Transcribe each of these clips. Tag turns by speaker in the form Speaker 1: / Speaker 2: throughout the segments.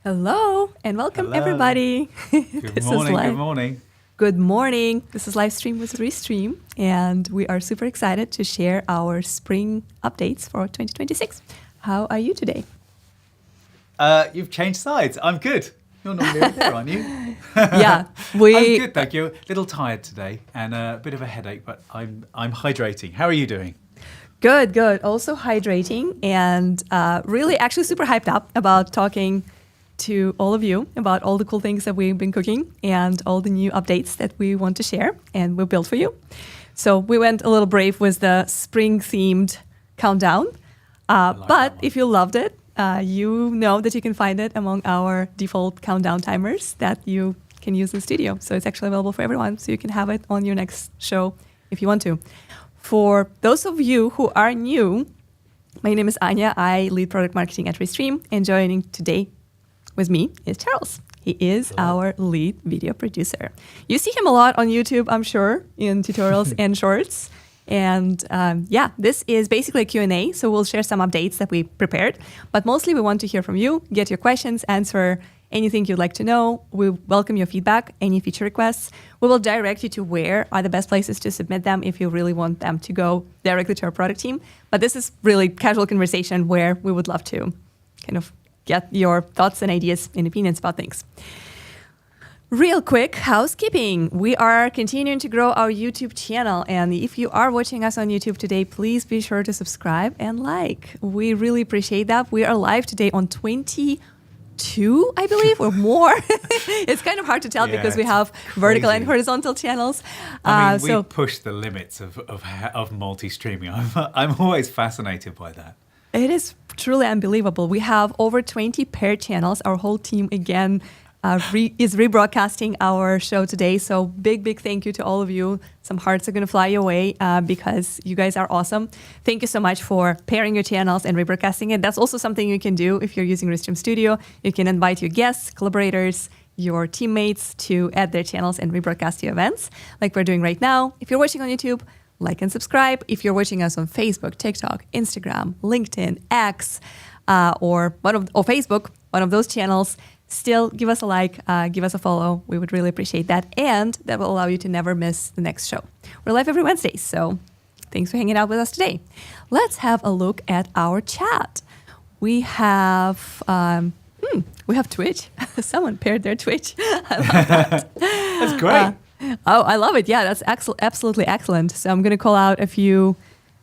Speaker 1: Hello and welcome
Speaker 2: Hello.
Speaker 1: everybody.
Speaker 2: Good morning. Good morning.
Speaker 1: Good morning. This is Livestream with Restream, and we are super excited to share our spring updates for 2026. How are you today?
Speaker 2: You've changed sides. I'm good. You're normally over there, aren't you?
Speaker 1: Yeah,
Speaker 2: I'm good, thank you. A little tired today and a bit of a headache, but I'm hydrating. How are you doing?
Speaker 1: Good. Also hydrating and really actually super hyped up about talking to all of you about all the cool things that we've been cooking and all the new updates that we want to share and we built for you. So we went a little brave with the spring themed countdown. But if you loved it, you know that you can find it among our default countdown timers that you can use in the studio. So it's actually available for everyone. So you can have it on your next show if you want to. For those of you who are new, my name is Anya. I lead product marketing at Restream, and joining today with me is Charles. He is our lead video producer. You see him a lot on YouTube, I'm sure, in tutorials and shorts. And this is basically a Q&A, so we'll share some updates that we prepared. But mostly we want to hear from you, get your questions, answer anything you'd like to know. We welcome your feedback, any feature requests. We will direct you to where are the best places to submit them if you really want them to go directly to our product team. But this is really casual conversation where we would love to kind of get your thoughts and ideas and opinions about things. Real quick housekeeping. We are continuing to grow our YouTube channel. And if you are watching us on YouTube today, please be sure to subscribe and like. We really appreciate that. We are live today on 22, I believe, or more. It's kind of hard to tell because we have vertical and horizontal channels.
Speaker 2: I mean, we push the limits of multi-streaming. I'm always fascinated by that.
Speaker 1: It is truly unbelievable. We have over 20 paired channels. Our whole team, again, is rebroadcasting our show today. So big thank you to all of you. Some hearts are going to fly your way because you guys are awesome. Thank you so much for pairing your channels and rebroadcasting it. That's also something you can do if you're using Restream Studio. You can invite your guests, collaborators, your teammates to add their channels and rebroadcast your events like we're doing right now. If you're watching on YouTube, like and subscribe. If you're watching us on Facebook, TikTok, Instagram, LinkedIn, X, or Facebook, one of those channels, still give us a like, give us a follow. We would really appreciate that. And that will allow you to never miss the next show. We're live every Wednesday, so thanks for hanging out with us today. Let's have a look at our chat. We have Twitch. Someone paired their Twitch. I love that.
Speaker 2: That's great.
Speaker 1: I love it. Yeah, that's absolutely excellent. So I'm going to call out a few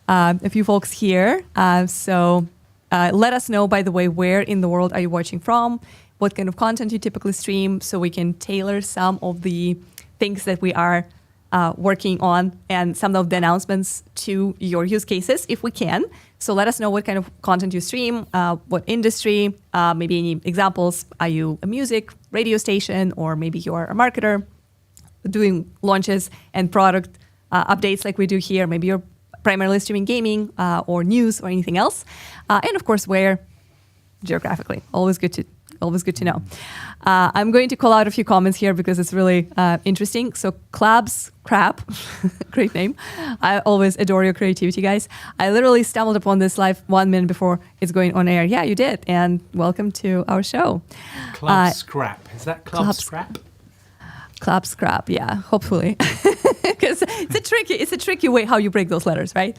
Speaker 1: folks here. So let us know, by the way, where in the world are you watching from? What kind of content you typically stream, so we can tailor some of the things that we are working on and some of the announcements to your use cases, if we can. So let us know what kind of content you stream, what industry, maybe any examples. Are you a music radio station, or maybe you're a marketer doing launches and product updates like we do here? Maybe you're primarily streaming gaming or news or anything else. And of course, where geographically. Always good to know. I'm going to call out a few comments here because it's really interesting. So Clubs Crap, great name. I always adore your creativity, guys. I literally stumbled upon this live 1 minute before it's going on air. Yeah, you did. And welcome to our show.
Speaker 2: Club Scrap. Is that Club Scrap?
Speaker 1: Club Scrap, yeah, hopefully. Because it's a tricky way how you break those letters, right?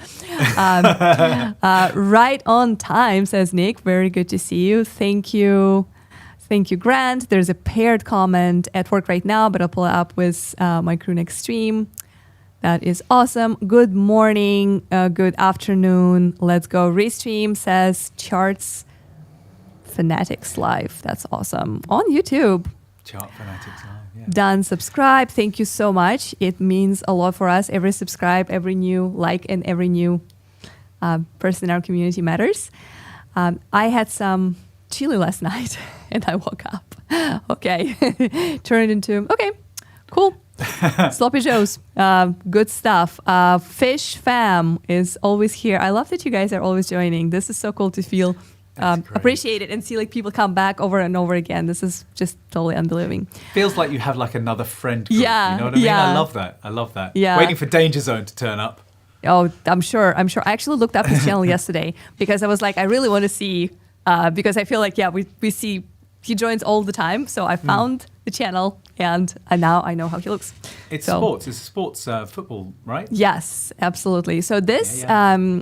Speaker 1: Right on time, says Nick. Very good to see you. Thank you, Grant. There's a paired comment at work right now, but I'll pull it up with my crew next stream. That is awesome. Good morning, good afternoon. Let's go. Restream, says Charts Fanatics Live. That's awesome. On YouTube.
Speaker 2: Chart Fanatics Live. Yeah.
Speaker 1: Done. Subscribe. Thank you so much. It means a lot for us. Every subscribe, every new like, and every new person in our community matters. I had some chili last night and I woke up. Okay. Turned into, okay, cool. Sloppy Joes. Good stuff. Fish Fam is always here. I love that you guys are always joining. This is so cool to feel appreciate it and see like people come back over and over again. This is just totally unbelieving.
Speaker 2: Feels like you have like another friend group,
Speaker 1: yeah,
Speaker 2: you know what I mean?
Speaker 1: Yeah.
Speaker 2: I love that.
Speaker 1: Yeah.
Speaker 2: Waiting for Danger Zone to turn up.
Speaker 1: Oh, I'm sure. I actually looked up his channel yesterday because I was like, I really want to see, because I feel like, yeah, we see he joins all the time. So I found the channel, and now I know how he looks.
Speaker 2: It's sports. It's sports football, right?
Speaker 1: Yes, absolutely. So this,
Speaker 2: Yeah.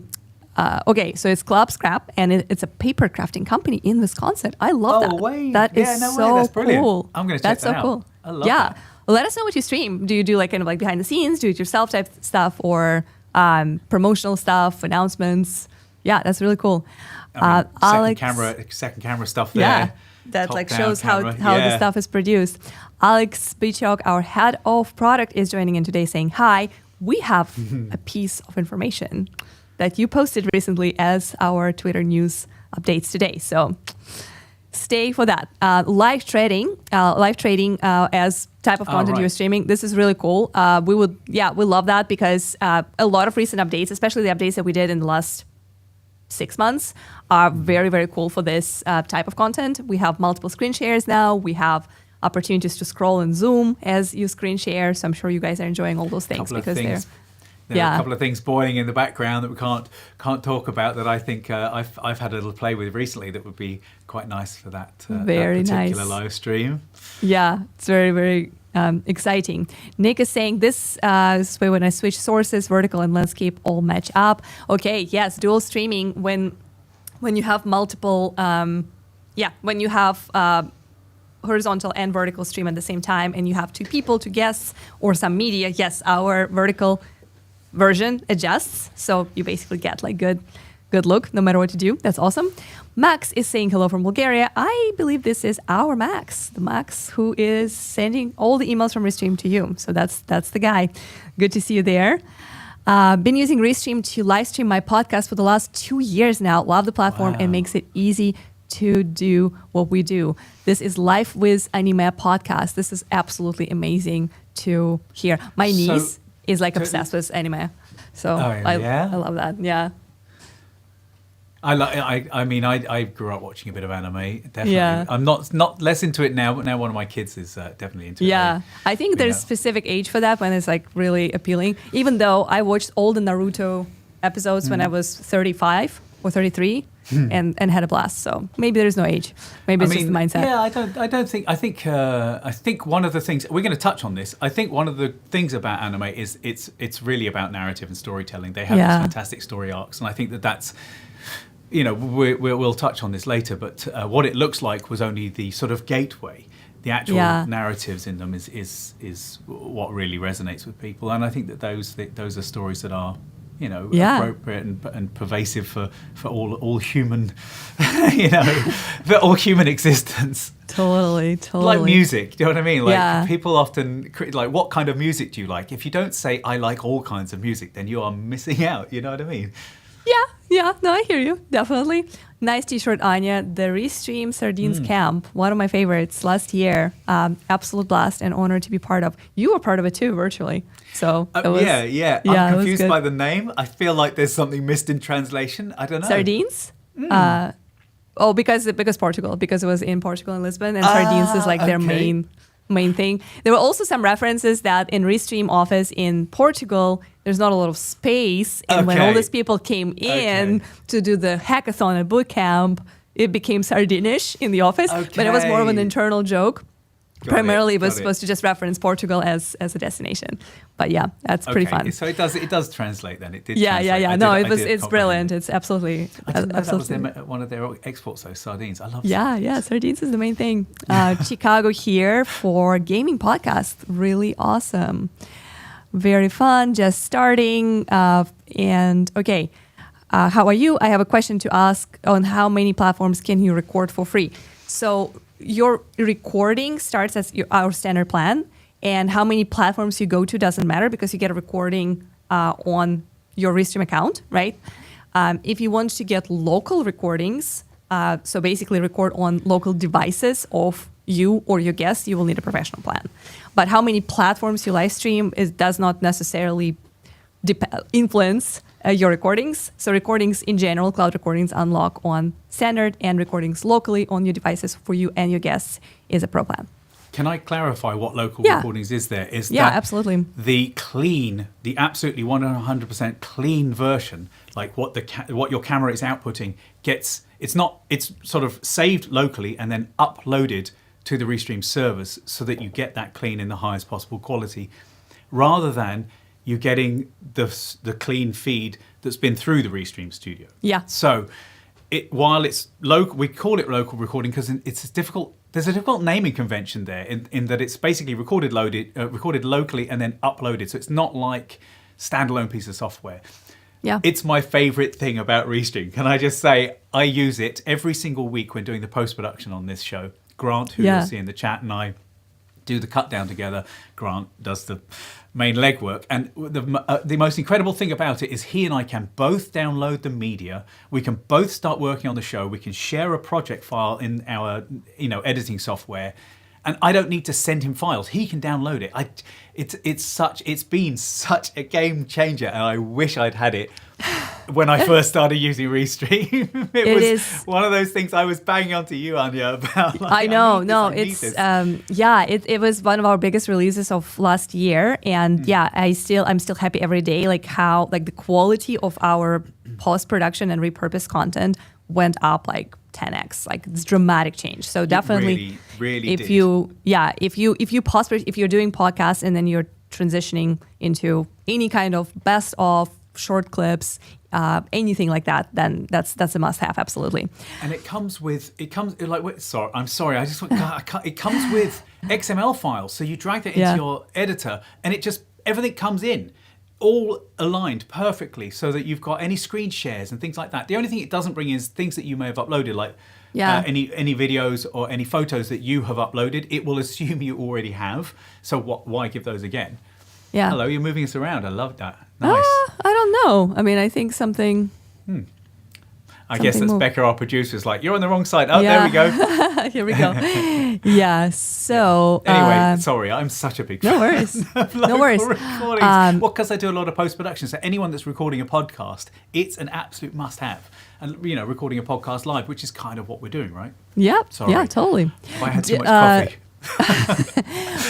Speaker 1: okay, so it's Club Scrap, and it's a paper crafting company in Wisconsin. I love that.
Speaker 2: Way.
Speaker 1: That is so
Speaker 2: That's brilliant.
Speaker 1: cool.
Speaker 2: I'm going to check
Speaker 1: That's
Speaker 2: that
Speaker 1: so
Speaker 2: out.
Speaker 1: cool.
Speaker 2: I love
Speaker 1: yeah.
Speaker 2: that.
Speaker 1: Well, let us know what you stream. Do you do like kind of like behind the scenes, do it yourself type stuff, or promotional stuff, announcements? Yeah, that's really cool.
Speaker 2: I mean,
Speaker 1: Alex,
Speaker 2: second camera stuff there.
Speaker 1: yeah, that
Speaker 2: Top
Speaker 1: like
Speaker 2: down
Speaker 1: shows
Speaker 2: camera.
Speaker 1: how the stuff is produced. Alex Bichok, our head of product, is joining in today saying, hi, we have a piece of information that you posted recently as our Twitter news updates today. So stay for that. Live trading as type of content
Speaker 2: right.
Speaker 1: you're streaming. This is really cool. We love that because a lot of recent updates, especially the updates that we did in the last 6 months, are very, very cool for this type of content. We have multiple screen shares now. We have opportunities to scroll and zoom as you screen share. So I'm sure you guys are enjoying all those things because
Speaker 2: there are a couple of things boiling in the background that we can't talk about that I think I've had a little play with recently that would be quite nice for that particular live stream.
Speaker 1: Yeah, it's very, very exciting. Nick is saying this is when I switch sources, vertical and landscape all match up. Okay, yes, dual streaming when you have multiple, when you have horizontal and vertical stream at the same time, and you have two people, two guests, or some media. Yes, our vertical version adjusts, so you basically get like good look no matter what you do. That's awesome. Max is saying hello from Bulgaria. I believe this is our Max, the Max who is sending all the emails from Restream to you. So that's the guy. Good to see you there. Been using Restream to live stream my podcast for the last 2 years now. Love the platform and makes it easy to do what we do. This is Life with Anime podcast. This is absolutely amazing to hear. My niece is like obsessed with anime. So I love that. Yeah.
Speaker 2: I grew up watching a bit of anime. Definitely.
Speaker 1: Yeah.
Speaker 2: I'm not less into it now, but now one of my kids is definitely into it.
Speaker 1: Yeah. I think there's a specific age for that when it's like really appealing. Even though I watched all the Naruto episodes when I was 35 or 33 and had a blast. So maybe there's no age. Maybe it's just the mindset.
Speaker 2: Yeah, I think one of the things we're going to touch on this. I think one of the things about anime is it's really about narrative and storytelling. They have these fantastic story arcs, and I think that's. We'll touch on this later, but what it looks like was only the sort of gateway. The actual narratives in them is what really resonates with people, and I think that those are stories that are appropriate and pervasive for all human, for all human existence.
Speaker 1: Totally.
Speaker 2: Like music, do you know what I mean? Like people often like, what kind of music do you like? If you don't say I like all kinds of music, then you are missing out. You know what I mean?
Speaker 1: Yeah, no, I hear you, definitely. Nice t-shirt, Anya. The Restream Sardines Camp, one of my favorites last year. Absolute blast and honor to be part of. You were part of it too, virtually. So
Speaker 2: yeah. I'm confused by the name. I feel like there's something missed in translation. I don't know.
Speaker 1: Sardines? Because Portugal, because it was in Portugal and Lisbon, and sardines is like their main thing. There were also some references that in Restream office in Portugal, there's not a lot of space. And when all these people came in to do the hackathon at boot camp, it became Sardinish in the office. But it was more of an internal joke. Primarily, it was supposed to just reference Portugal as a destination. But yeah, that's pretty fun.
Speaker 2: So it does translate then. It did.
Speaker 1: Yeah. No, it's brilliant. It's absolutely.
Speaker 2: I didn't know that was one of their exports, though. Sardines. I love.
Speaker 1: Yeah. Sardines is the main thing. Chicago here for gaming podcast. Really awesome. Very fun. Just starting. And okay. How are you? I have a question to ask on how many platforms can you record for free? So your recording starts as our standard plan, and how many platforms you go to doesn't matter because you get a recording on your Restream account, right? If you want to get local recordings, so basically record on local devices of you or your guests, you will need a professional plan. But how many platforms you live stream does not necessarily influence your recordings. So recordings in general, cloud recordings unlock on standard, and recordings locally on your devices for you and your guests is a pro plan.
Speaker 2: Can I clarify what local recordings is there? Is
Speaker 1: that
Speaker 2: absolutely. The absolutely 100% clean version, like what your camera is outputting, it's sort of saved locally and then uploaded to the Restream servers so that you get that clean in the highest possible quality, rather than you getting the clean feed that's been through the Restream studio. Yeah. So while it's local, we call it local recording because it's difficult. There's a difficult naming convention there in that it's basically recorded locally and then uploaded. So it's not like standalone piece of software. Yeah. It's my favorite thing about Restream. Can I just say I use it every single week when doing the post-production on this show. Grant, who you'll see in the chat, and I do the cut down together. Grant does the main legwork, and the most incredible thing about it is he and I can both download the media. We can both start working on the show. We can share a project file in our editing software, and I don't need to send him files. He can download it. It's been such a game changer, and I wish I'd had it when I first started using Restream. It was one of those things I was banging onto you, Anya, about. Like,
Speaker 1: it was one of our biggest releases of last year, and I'm still happy every day, like how the quality of our post-production and repurposed content went up like 10x. Like it's dramatic change. So definitely, really if you're doing podcasts and then you're transitioning into any kind of best of short clips, anything like that, then that's a must-have, absolutely.
Speaker 2: And it comes with it comes with XML files. So you drag that into your editor, and everything comes in, all aligned perfectly, so that you've got any screen shares and things like that. The only thing it doesn't bring is things that you may have uploaded, like any videos or any photos that you have uploaded. It will assume you already have. So why give those again? Yeah. Hello, you're moving us around. I love that. Nice.
Speaker 1: I don't know. I mean, I think something.
Speaker 2: I guess that's Becca, our producer, is like, you're on the wrong side. Oh, there we go.
Speaker 1: Here we go. Yeah. So
Speaker 2: anyway, sorry, I'm such a big fan.
Speaker 1: No worries. No worries.
Speaker 2: Well, because I do a lot of post-production, so anyone that's recording a podcast, it's an absolute must-have. And recording a podcast live, which is kind of what we're doing, right?
Speaker 1: Yep. Sorry. Yeah, totally.
Speaker 2: Have I had too much coffee?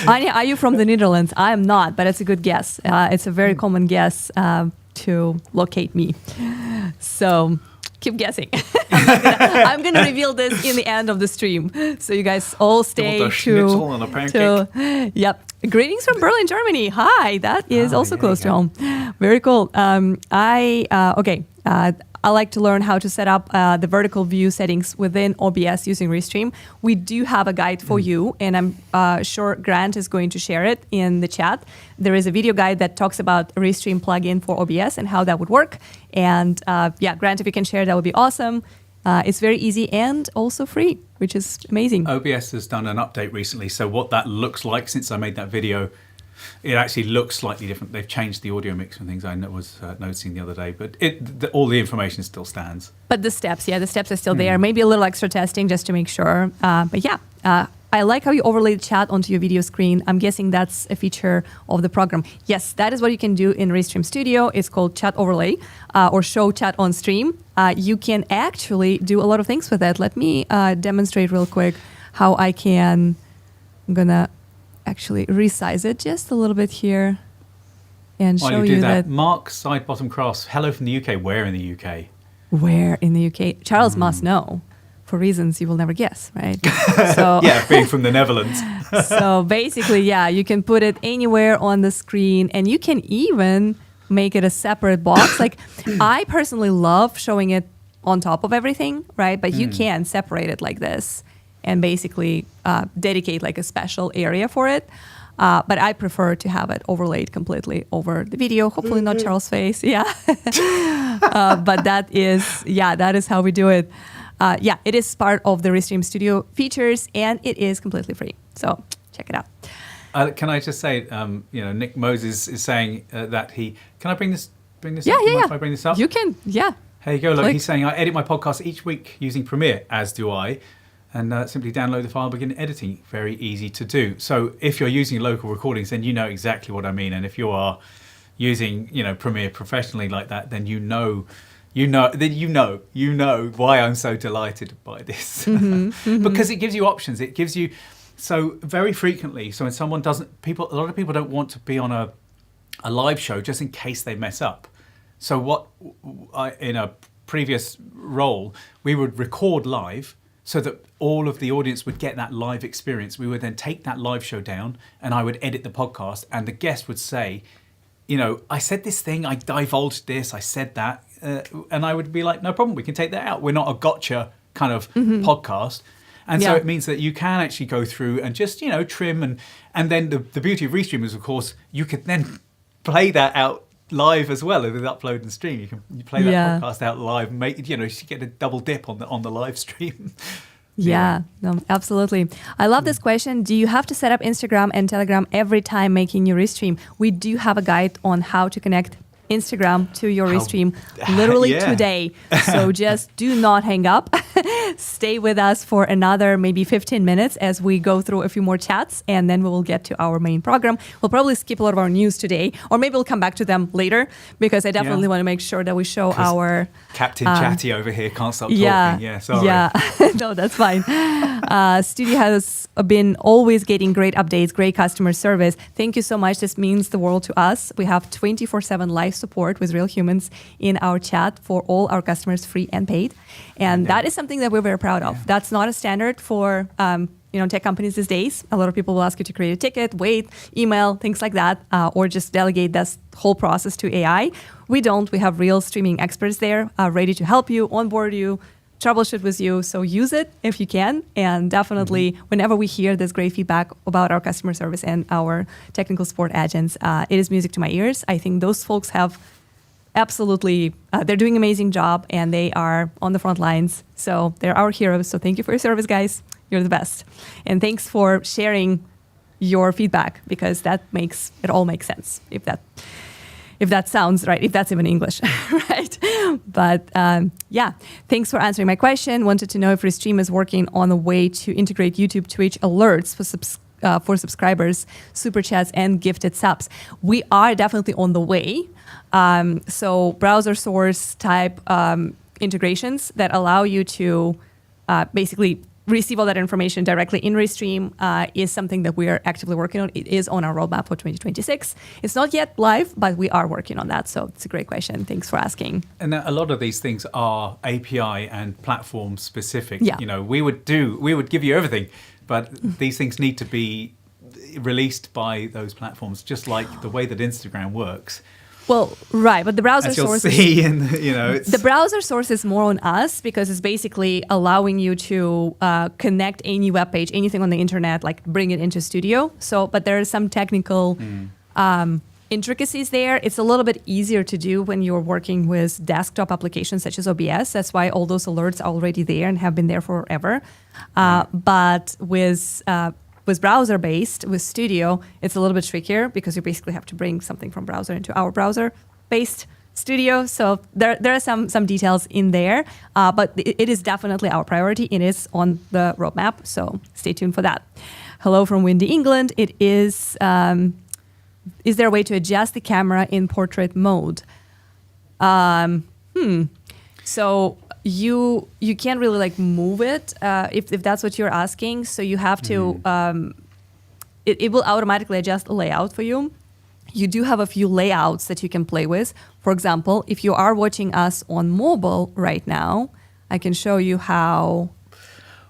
Speaker 1: Anya, are you from the Netherlands? I am not, but it's a good guess. It's a very common guess to locate me. So keep guessing. I'm gonna reveal this in the end of the stream, so you guys all stay to. Yep. Greetings from Berlin, Germany. Hi, that is also close to home. Very cool. I like to learn how to set up the vertical view settings within OBS using Restream. We do have a guide for you, and I'm sure Grant is going to share it in the chat. There is a video guide that talks about a Restream plugin for OBS and how that would work. And Grant, if you can share, that would be awesome. It's very easy and also free, which is amazing.
Speaker 2: OBS has done an update recently, so what that looks like since I made that video, it actually looks slightly different. They've changed the audio mix and things I was noticing the other day, but all the information still stands.
Speaker 1: But the steps are still there. Maybe a little extra testing just to make sure. I like how you overlay the chat onto your video screen. I'm guessing that's a feature of the program. Yes, that is what you can do in Restream Studio. It's called Chat Overlay or Show Chat on Stream. You can actually do a lot of things with it. Let me demonstrate real quick how I can. I'm going to actually resize it just a little bit here and show you that.
Speaker 2: Mark side bottom cross. Hello from the UK. Where in the UK?
Speaker 1: Where in the UK? Charles must know. For reasons you will never guess, right? So
Speaker 2: being from the Netherlands.
Speaker 1: So basically, you can put it anywhere on the screen, and you can even make it a separate box. Like I personally love showing it on top of everything, right? But you can separate it like this and basically dedicate like a special area for it. But I prefer to have it overlaid completely over the video. Hopefully not Charles' face. Yeah. But that is how we do it. It is part of the Restream Studio features, and it is completely free. So check it out.
Speaker 2: Can I just say, Nick Moses is saying that he... Can I bring this up? If I bring this up?
Speaker 1: You can, yeah.
Speaker 2: Here you go. Look, he's saying, I edit my podcast each week using Premiere, as do I. And simply download the file, begin editing. Very easy to do. So if you're using local recordings, then you know exactly what I mean. And if you are using, Premiere professionally like that, then you know why I'm so delighted by this. Because it gives you options. It gives you So very frequently, so when someone doesn't, a lot of people don't want to be on a live show just in case they mess up. So in a previous role, we would record live so that all of the audience would get that live experience. We would then take that live show down and I would edit the podcast and the guest would say, I said this thing, I divulged this, I said that. And I would be like, no problem, we can take that out. We're not a gotcha kind of podcast. And so it means that you can actually go through and just, trim. And then the beauty of Restream is, of course, you could then play that out live as well with upload and stream. You play that podcast out live, you get a double dip on the live stream.
Speaker 1: Yeah, no, absolutely. I love this question. Do you have to set up Instagram and Telegram every time making your Restream? We do have a guide on how to connect Instagram to your Restream literally today. So just do not hang up. Stay with us for another maybe 15 minutes as we go through a few more chats, and then we will get to our main program. We'll probably skip a lot of our news today, or maybe we'll come back to them later, because I definitely want to make sure that we show our...
Speaker 2: Captain Chatty over here can't stop talking. Yeah, sorry.
Speaker 1: Yeah, no, that's fine. Studio has been always getting great updates, great customer service. Thank you so much. This means the world to us. We have 24/7 live support with real humans in our chat for all our customers, free and paid. And that is something that we're very proud of. That's not a standard for tech companies these days. A lot of people will ask you to create a ticket, wait, email, things like that, or just delegate this whole process to AI. We don't. We have real streaming experts there ready to help you, onboard you, troubleshoot with you. So use it if you can. And definitely, whenever we hear this great feedback about our customer service and our technical support agents, it is music to my ears. I think those folks have absolutely, they're doing an amazing job, and they are on the front lines. So they're our heroes. So thank you for your service, guys. You're the best. And thanks for sharing your feedback, because that makes it all make sense. If that sounds right, if that's even English, right? But thanks for answering my question. Wanted to know if Restream is working on a way to integrate YouTube Twitch alerts for subscribers, super chats, and gifted subs. We are definitely on the way. So browser source type integrations that allow you to basically receive all that information directly in Restream is something that we are actively working on. It is on our roadmap for 2026. It's not yet live, but we are working on that. So it's a great question. Thanks for asking.
Speaker 2: And a lot of these things are API and platform specific.
Speaker 1: Yeah.
Speaker 2: We would give you everything, but these things need to be released by those platforms, just like the way that Instagram works.
Speaker 1: Well, right, but the browser source.
Speaker 2: The
Speaker 1: browser source is more on us, because it's basically allowing you to connect any web page, anything on the internet, like bring it into Studio. So, but there are some technical intricacies there. It's a little bit easier to do when you're working with desktop applications such as OBS. That's why all those alerts are already there and have been there forever. But with browser-based, with Studio, it's a little bit trickier, because you basically have to bring something from browser into our browser-based Studio. So there are some details in there, but it is definitely our priority. It is on the roadmap, so stay tuned for that. Hello from Windy, England. It is there a way to adjust the camera in portrait mode? So you can't really move it if that's what you're asking. So you have to it will automatically adjust the layout for you. You do have a few layouts that you can play with. For example, if you are watching us on mobile right now, I can show you how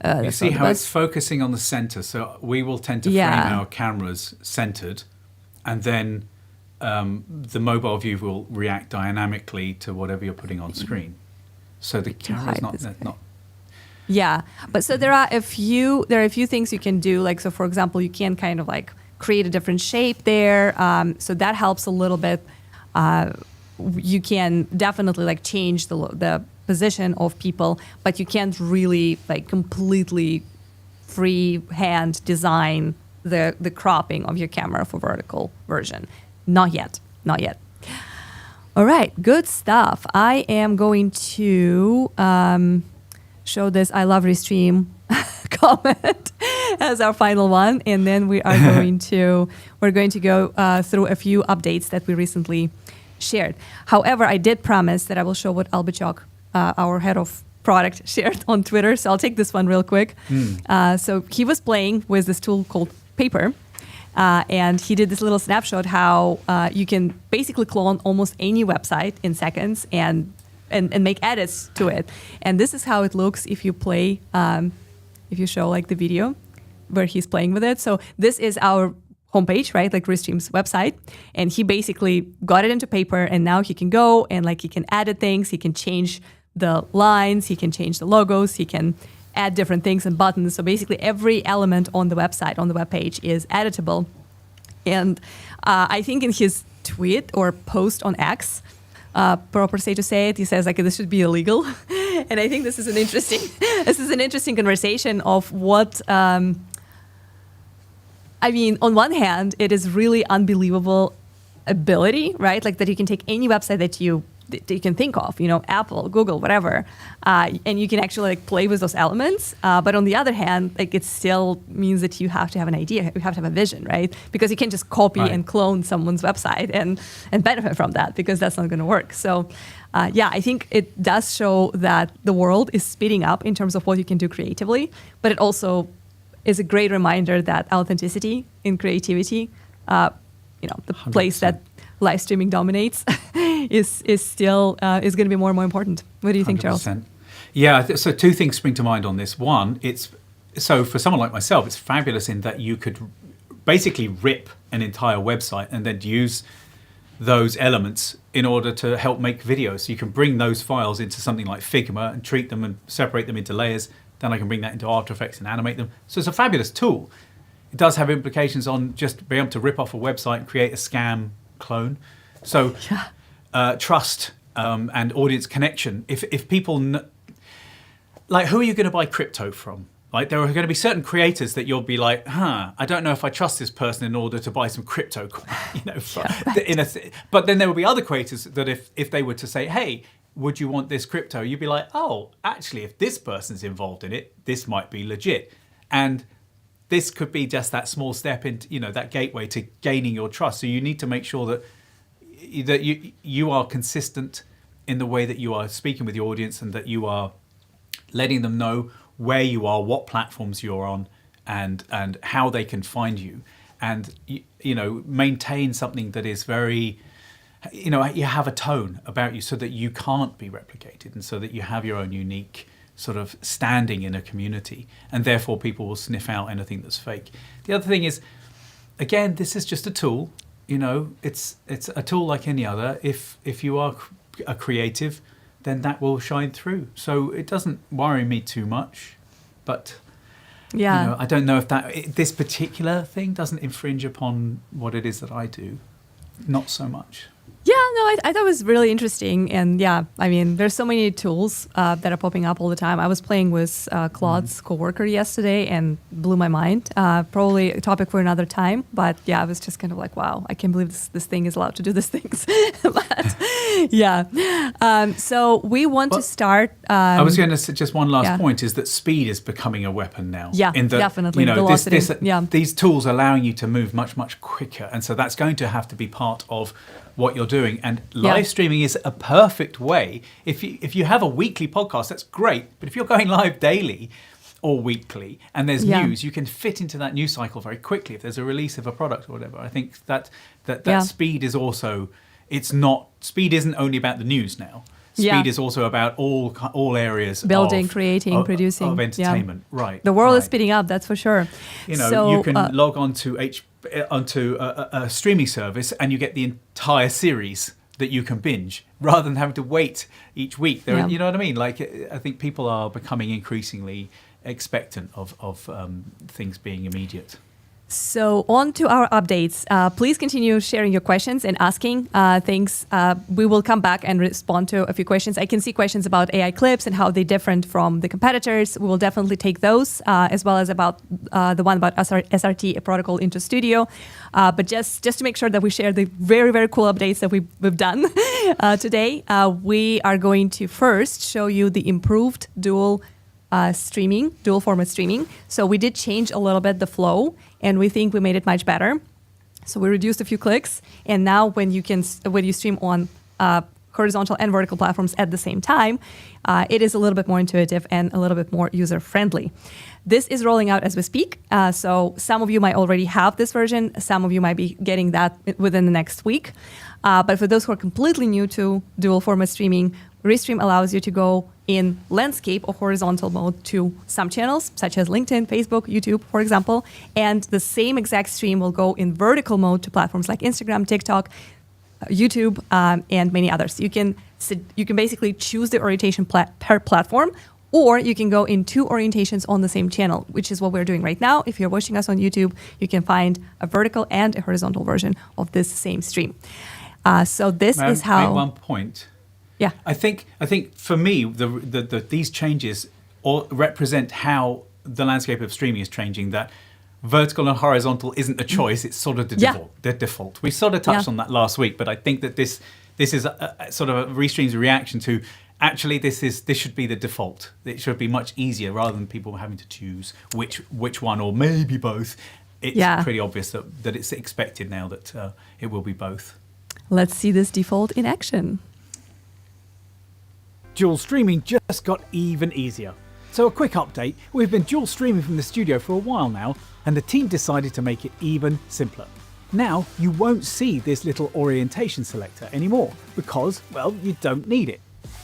Speaker 2: you see how it's focusing on the center. So we will tend to frame our cameras centered, and then the mobile view will react dynamically to whatever you're putting on screen. So the camera's not.
Speaker 1: Yeah, but so there are a few things you can do. So for example, you can kind of create a different shape there. So that helps a little bit. You can definitely change the position of people, but you can't really completely freehand design the cropping of your camera for vertical version. Not yet. All right, good stuff. I am going to show this I love Restream comment as our final one, and then we're going to go through a few updates that we recently shared. However, I did promise that I will show what Albichok, our head of product shared on Twitter, so I'll take this one real quick. So he was playing with this tool called Paper, and he did this little snapshot how you can basically clone almost any website in seconds and make edits to it. And this is how it looks if you play, if you show like the video where he's playing with it. So this is our homepage, right? Like Restream's website. And he basically got it into Paper, and now he can go and like he can edit things, he can change the lines, he can change the logos, he can add different things and buttons. So basically every element on the website, on the web page is editable. And I think in his tweet or post on X, proper say to say it, he says like this should be illegal. And I think this is an interesting conversation of what I mean, on one hand, it is really unbelievable ability, right? Like that you can take any website that you can think of, Apple, Google, whatever, and you can actually like play with those elements. But on the other hand, like it still means that you have to have an idea, you have to have a vision, right? Because you can't just copy and clone someone's website and benefit from that, because that's not going to work. So I think it does show that the world is speeding up in terms of what you can do creatively, but it also is a great reminder that authenticity in creativity, the 100%. Place that live streaming dominates, is still is going to be more and more important. What do you think, 100%. Charles?
Speaker 2: Yeah, so two things spring to mind on this. One, so for someone like myself, it's fabulous in that you could basically rip an entire website and then use those elements in order to help make videos. So you can bring those files into something like Figma and treat them and separate them into layers. Then I can bring that into After Effects and animate them. So it's a fabulous tool. It does have implications on just being able to rip off a website and create a scam clone. So trust and audience connection. If people, like, who are you going to buy crypto from? Like, there are going to be certain creators that you'll be like, I don't know if I trust this person in order to buy some crypto, but then there will be other creators that if they were to say, hey, would you want this crypto? You'd be like, oh, actually, if this person's involved in it, this might be legit. And this could be just that small step into, that gateway to gaining your trust. So you need to make sure that you are consistent in the way that you are speaking with your audience, and that you are letting them know where you are, what platforms you're on, and how they can find you, and maintain something that is very, you have a tone about you so that you can't be replicated, and so that you have your own unique sort of standing in a community, and therefore people will sniff out anything that's fake. The other thing is, again, this is just a tool. It's a tool like any other. If you are a creative, then that will shine through. So it doesn't worry me too much, but I don't know if this particular thing doesn't infringe upon what it is that I do. Not so much.
Speaker 1: Yeah, no, I thought it was really interesting. And there's so many tools that are popping up all the time. I was playing with Claude's coworker yesterday and blew my mind. Probably a topic for another time. But I was just kind of like, wow, I can't believe this thing is allowed to do these things. So we want to start.
Speaker 2: I was going to say just one last point is that speed is becoming a weapon now.
Speaker 1: Yeah, definitely.
Speaker 2: These tools allowing you to move much, much quicker. And so that's going to have to be part of what you're doing, and live streaming is a perfect way. If you have a weekly podcast, that's great, but if you're going live daily or weekly and there's news, you can fit into that news cycle very quickly. If there's a release of a product or whatever, I think that speed is also, speed isn't only about the news now. Speed is also about all areas
Speaker 1: building, creating, producing
Speaker 2: of entertainment. Right.
Speaker 1: The world is speeding up, that's for sure.
Speaker 2: You can log on to onto a streaming service and you get the entire series that you can binge, rather than having to wait each week. You know what I mean? Like, I think people are becoming increasingly expectant of things being immediate.
Speaker 1: So on to our updates. Please continue sharing your questions and asking things. We will come back and respond to a few questions. I can see questions about AI clips and how they're different from the competitors. We will definitely take those, as well as about the one about SRT protocol into Studio. But just to make sure that we share the very, very cool updates that we've done today, we are going to first show you the improved dual format streaming. So we did change a little bit the flow, and we think we made it much better. So we reduced a few clicks, and now when you stream on horizontal and vertical platforms at the same time, it is a little bit more intuitive and a little bit more user-friendly. This is rolling out as we speak, so some of you might already have this version. Some of you might be getting that within the next week. But for those who are completely new to dual format streaming, Restream allows you to go in landscape or horizontal mode to some channels, such as LinkedIn, Facebook, YouTube, for example, and the same exact stream will go in vertical mode to platforms like Instagram, TikTok, YouTube, and many others. You can basically choose the orientation per platform, or you can go in two orientations on the same channel, which is what we're doing right now. If you're watching us on YouTube, you can find a vertical and a horizontal version of this same stream. So this is how.
Speaker 2: Make one point.
Speaker 1: Yeah,
Speaker 2: I think for me, these changes represent how the landscape of streaming is changing. That vertical and horizontal isn't a choice; it's sort of the default. We sort of touched on that last week, but I think that this is a sort of a Restream's reaction to actually this should be the default. It should be much easier rather than people having to choose which one or maybe both. It's pretty obvious that it's expected now that it will be both.
Speaker 1: Let's see this default in action.
Speaker 3: Dual streaming just got even easier. So a quick update, we've been dual streaming from the studio for a while now, and the team decided to make it even simpler. Now you won't see this little orientation selector anymore because, well, you don't need it.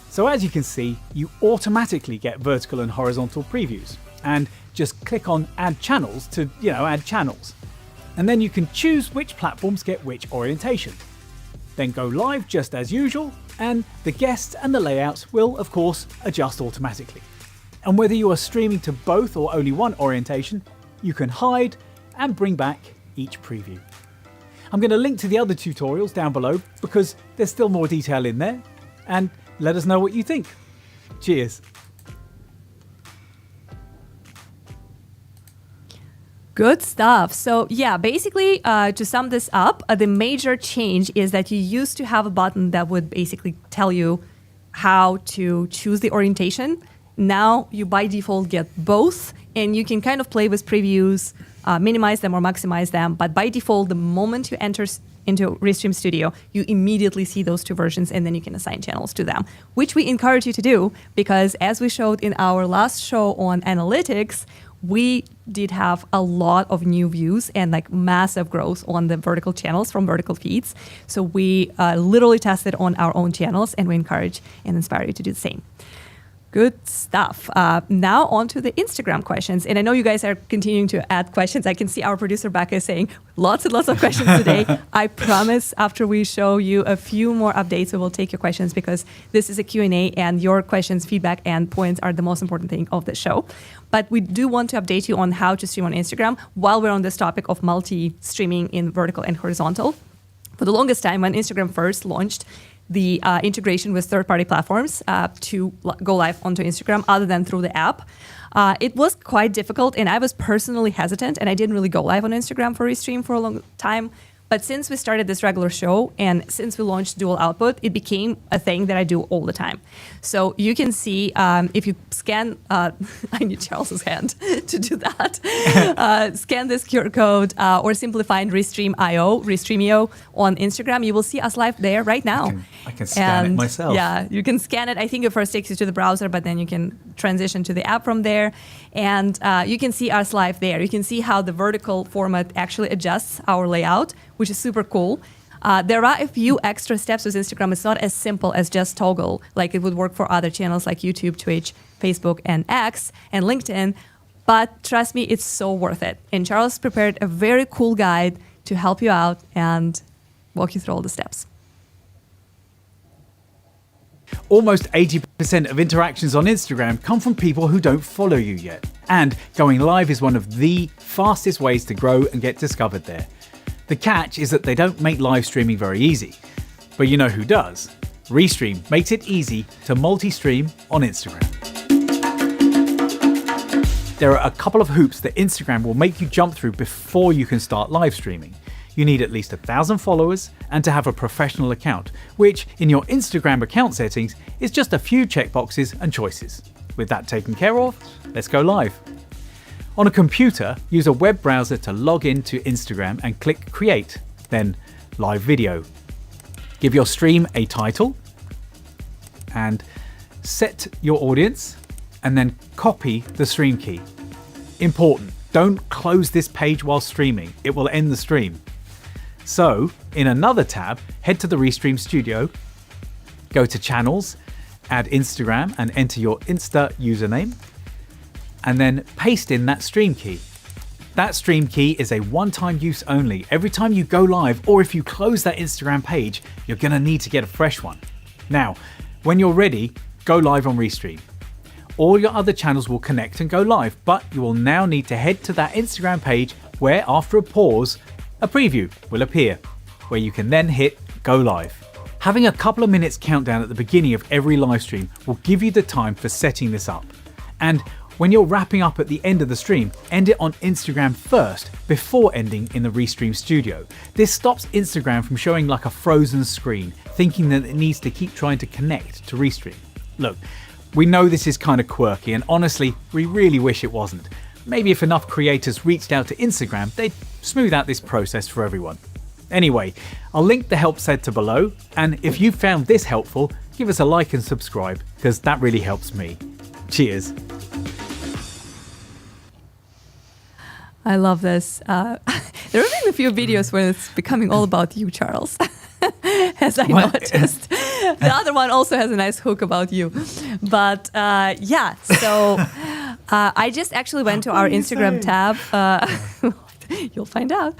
Speaker 3: So as you can see, you automatically get vertical and horizontal previews, and just click on add channels to, add channels. And then you can choose which platforms get which orientation. Then go live just as usual, and the guests and the layouts will, of course, adjust automatically. And whether you are streaming to both or only one orientation, you can hide and bring back each preview. I'm going to link to the other tutorials down below because there's still more detail in there, and let us know what you think. Cheers.
Speaker 1: Good stuff. So yeah, basically to sum this up, the major change is that you used to have a button that would basically tell you how to choose the orientation. Now you by default get both, and you can kind of play with previews, minimize them or maximize them. But by default, the moment you enter into Restream Studio, you immediately see those two versions, and then you can assign channels to them, which we encourage you to do because as we showed in our last show on analytics, we did have a lot of new views and like massive growth on the vertical channels from vertical feeds. So we literally tested on our own channels, and we encourage and inspire you to do the same. Good stuff. Now on to the Instagram questions. And I know you guys are continuing to add questions. I can see our producer Becca is saying lots and lots of questions today. I promise after we show you a few more updates, we will take your questions because this is a Q&A and your questions, feedback, and points are the most important thing of the show. But we do want to update you on how to stream on Instagram while we're on this topic of multi-streaming in vertical and horizontal. For the longest time, when Instagram first launched, the integration with third-party platforms to go live onto Instagram other than through the app. It was quite difficult, and I was personally hesitant, and I didn't really go live on Instagram for Restream for a long time. But since we started this regular show and since we launched dual output, it became a thing that I do all the time. So you can see if you scan, I need Charles's hand to do that. Scan this QR code or simply find Restream.io on Instagram. You will see us live there right now.
Speaker 2: I can scan it myself.
Speaker 1: Yeah, you can scan it. I think it first takes you to the browser, but then you can transition to the app from there. And you can see us live there. You can see how the vertical format actually adjusts our layout, which is super cool. There are a few extra steps with Instagram. It's not as simple as just toggle, like it would work for other channels like YouTube, Twitch, Facebook, and X, and LinkedIn. But trust me, it's so worth it. And Charles prepared a very cool guide to help you out and walk you through all the steps.
Speaker 3: Almost 80% of interactions on Instagram come from people who don't follow you yet. And going live is one of the fastest ways to grow and get discovered there. The catch is that they don't make live streaming very easy. But you know who does? Restream makes it easy to multi-stream on Instagram. There are a couple of hoops that Instagram will make you jump through before you can start live streaming. You need at least 1,000 followers and to have a professional account, which in your Instagram account settings is just a few checkboxes and choices. With that taken care of, let's go live. On a computer, use a web browser to log in to Instagram and click Create, then Live Video. Give your stream a title, and set your audience and then copy the stream key. Important, don't close this page while streaming. It will end the stream. So in another tab, head to the Restream Studio, go to Channels, add Instagram and enter your Insta username, and then paste in that stream key. That stream key is a one-time use only. Every time you go live or if you close that Instagram page, you're gonna need to get a fresh one. Now, when you're ready, go live on Restream. All your other channels will connect and go live, but you will now need to head to that Instagram page where after a pause, a preview will appear, where you can then hit go live. Having a couple of minutes countdown at the beginning of every live stream will give you the time for setting this up. And when you're wrapping up at the end of the stream, end it on Instagram first before ending in the Restream Studio. This stops Instagram from showing like a frozen screen, thinking that it needs to keep trying to connect to Restream. Look, we know this is kind of quirky and honestly, we really wish it wasn't. Maybe if enough creators reached out to Instagram, they'd smooth out this process for everyone. Anyway, I'll link the help center below, and if you found this helpful, give us a like and subscribe, because that really helps me. Cheers.
Speaker 1: I love this. There have been a few videos where it's becoming all about you, Charles, as I noticed. The other one also has a nice hook about you. But yeah, so I just actually went to our Instagram tab. You'll find out.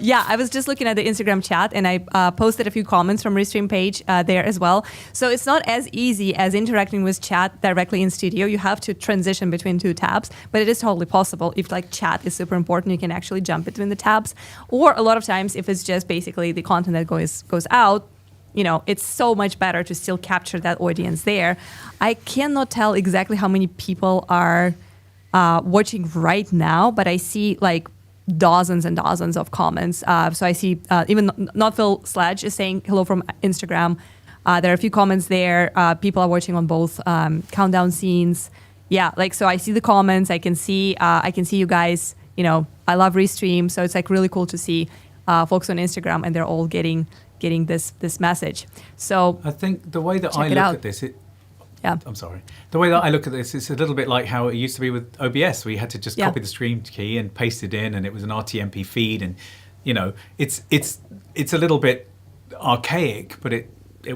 Speaker 1: Yeah, I was just looking at the Instagram chat and I posted a few comments from Restream page there as well. So it's not as easy as interacting with chat directly in studio. You have to transition between two tabs, but it is totally possible. If like chat is super important, you can actually jump between the tabs. Or a lot of times if it's just basically the content that goes out, you know, it's so much better to still capture that audience there. I cannot tell exactly how many people are watching right now, but I see like dozens and dozens of comments. So I see even Not Phil Sledge is saying hello from Instagram. There are a few comments there. People are watching on both countdown scenes. Yeah, like so I see the comments. I can see you guys. You know, I love Restream, so it's like really cool to see folks on Instagram and they're all getting this message. So
Speaker 2: I think the way that I look at this,
Speaker 1: yeah.
Speaker 2: I'm sorry. The way that I look at this, it's a little bit like how it used to be with OBS, where you had to just copy the stream key and paste it in, and it was an RTMP feed, and you know, it's a little bit archaic, but it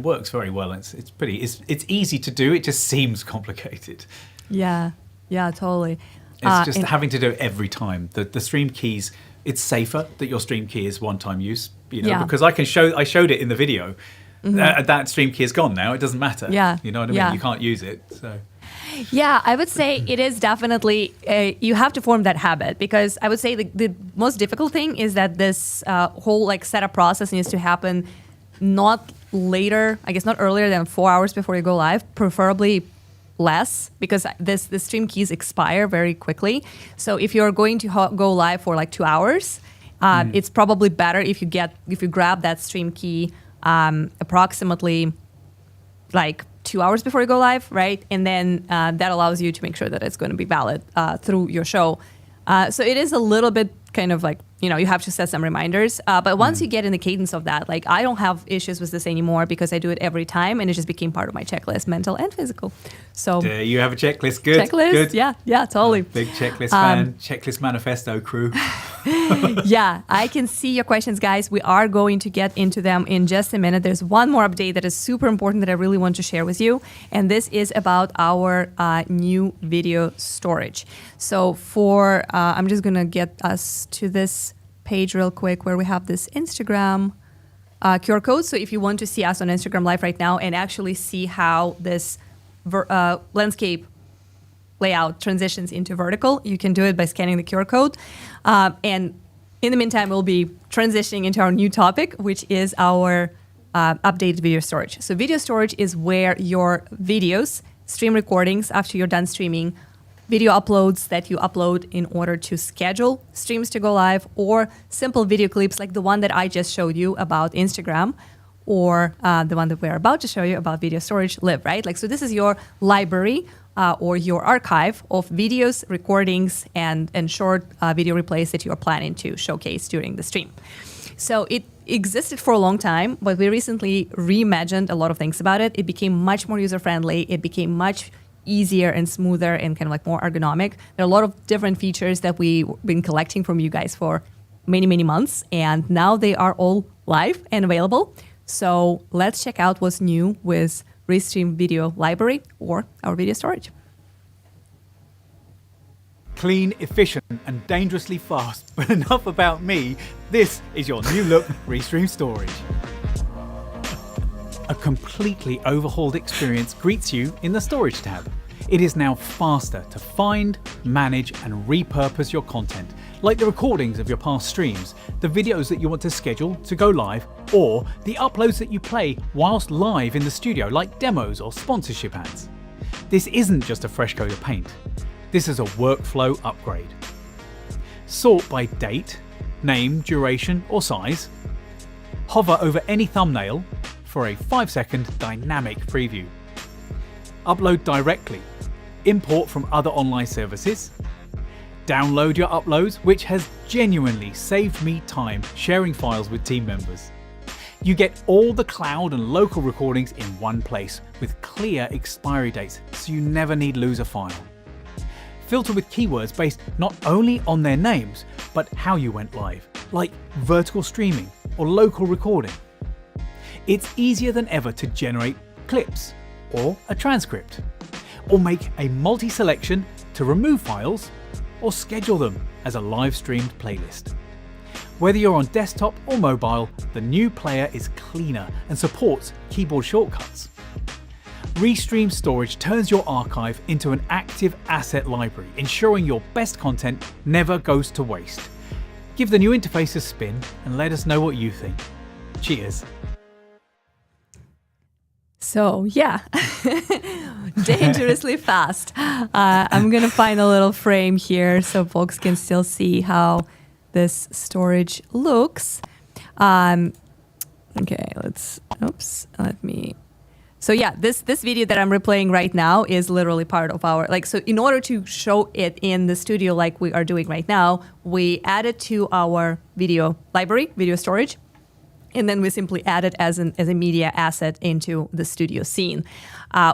Speaker 2: works very well. It's easy to do. It just seems complicated.
Speaker 1: Yeah, totally.
Speaker 2: It's just having to do it every time. The stream keys. It's safer that your stream key is one-time use, you know, because I showed it in the video. Mm-hmm. That stream key is gone now. It doesn't matter. Yeah. You know what I mean? You can't use it. So.
Speaker 1: Yeah, I would say it is definitely, you have to form that habit, because I would say the most difficult thing is that this whole like setup process needs to happen not earlier than 4 hours before you go live, preferably less, because the stream keys expire very quickly. So if you're going to go live for like 2 hours, it's probably better if you grab that stream key approximately like 2 hours before you go live, right? And then that allows you to make sure that it's going to be valid through your show. So it is a little bit kind of like, you know, you have to set some reminders. But once you get in the cadence of that, like I don't have issues with this anymore because I do it every time and it just became part of my checklist, mental and physical. So
Speaker 2: there you have a checklist. Good.
Speaker 1: Checklist. Good. Yeah, totally.
Speaker 2: Big checklist fan, checklist manifesto crew.
Speaker 1: Yeah, I can see your questions, guys. We are going to get into them in just a minute. There's one more update that is super important that I really want to share with you. And this is about our new video storage. So I'm just going to get us to this page real quick where we have this Instagram QR code. So if you want to see us on Instagram Live right now and actually see how this landscape layout transitions into vertical, you can do it by scanning the QR code. And in the meantime, we'll be transitioning into our new topic, which is our updated video storage. So video storage is where your videos, stream recordings after you're done streaming, video uploads that you upload in order to schedule streams to go live, or simple video clips like the one that I just showed you about Instagram, or the one that we're about to show you about video storage live, right? Like, so this is your library or your archive of videos, recordings, and short video replays that you are planning to showcase during the stream. So it existed for a long time, but we recently reimagined a lot of things about it. It became much more user-friendly. It became much easier and smoother and kind of like more ergonomic. There are a lot of different features that we've been collecting from you guys for many, many months, and now they are all live and available. So let's check out what's new with Restream Video Library or our video storage.
Speaker 3: Clean, efficient, and dangerously fast. But enough about me. This is your new look Restream storage. A completely overhauled experience greets you in the Storage tab. It is now faster to find, manage, and repurpose your content, like the recordings of your past streams, the videos that you want to schedule to go live, or the uploads that you play whilst live in the studio, like demos or sponsorship ads. This isn't just a fresh coat of paint. This is a workflow upgrade. Sort by date, name, duration, or size. Hover over any thumbnail for a 5-second dynamic preview. Upload directly. Import from other online services. Download your uploads, which has genuinely saved me time sharing files with team members. You get all the cloud and local recordings in one place with clear expiry dates, so you never need lose a file. Filter with keywords based not only on their names, but how you went live, like vertical streaming or local recording. It's easier than ever to generate clips or a transcript, or make a multi-selection to remove files or schedule them as a live streamed playlist. Whether you're on desktop or mobile, the new player is cleaner and supports keyboard shortcuts. Restream Storage turns your archive into an active asset library, ensuring your best content never goes to waste. Give the new interface a spin and let us know what you think. Cheers.
Speaker 1: So yeah, dangerously fast. I'm gonna find a little frame here so folks can still see how this storage looks. Okay, So yeah, this video that I'm replaying right now is literally part of our, so in order to show it in the studio like we are doing right now, we added to our video library, video storage, and then we simply add it as a media asset into the studio scene,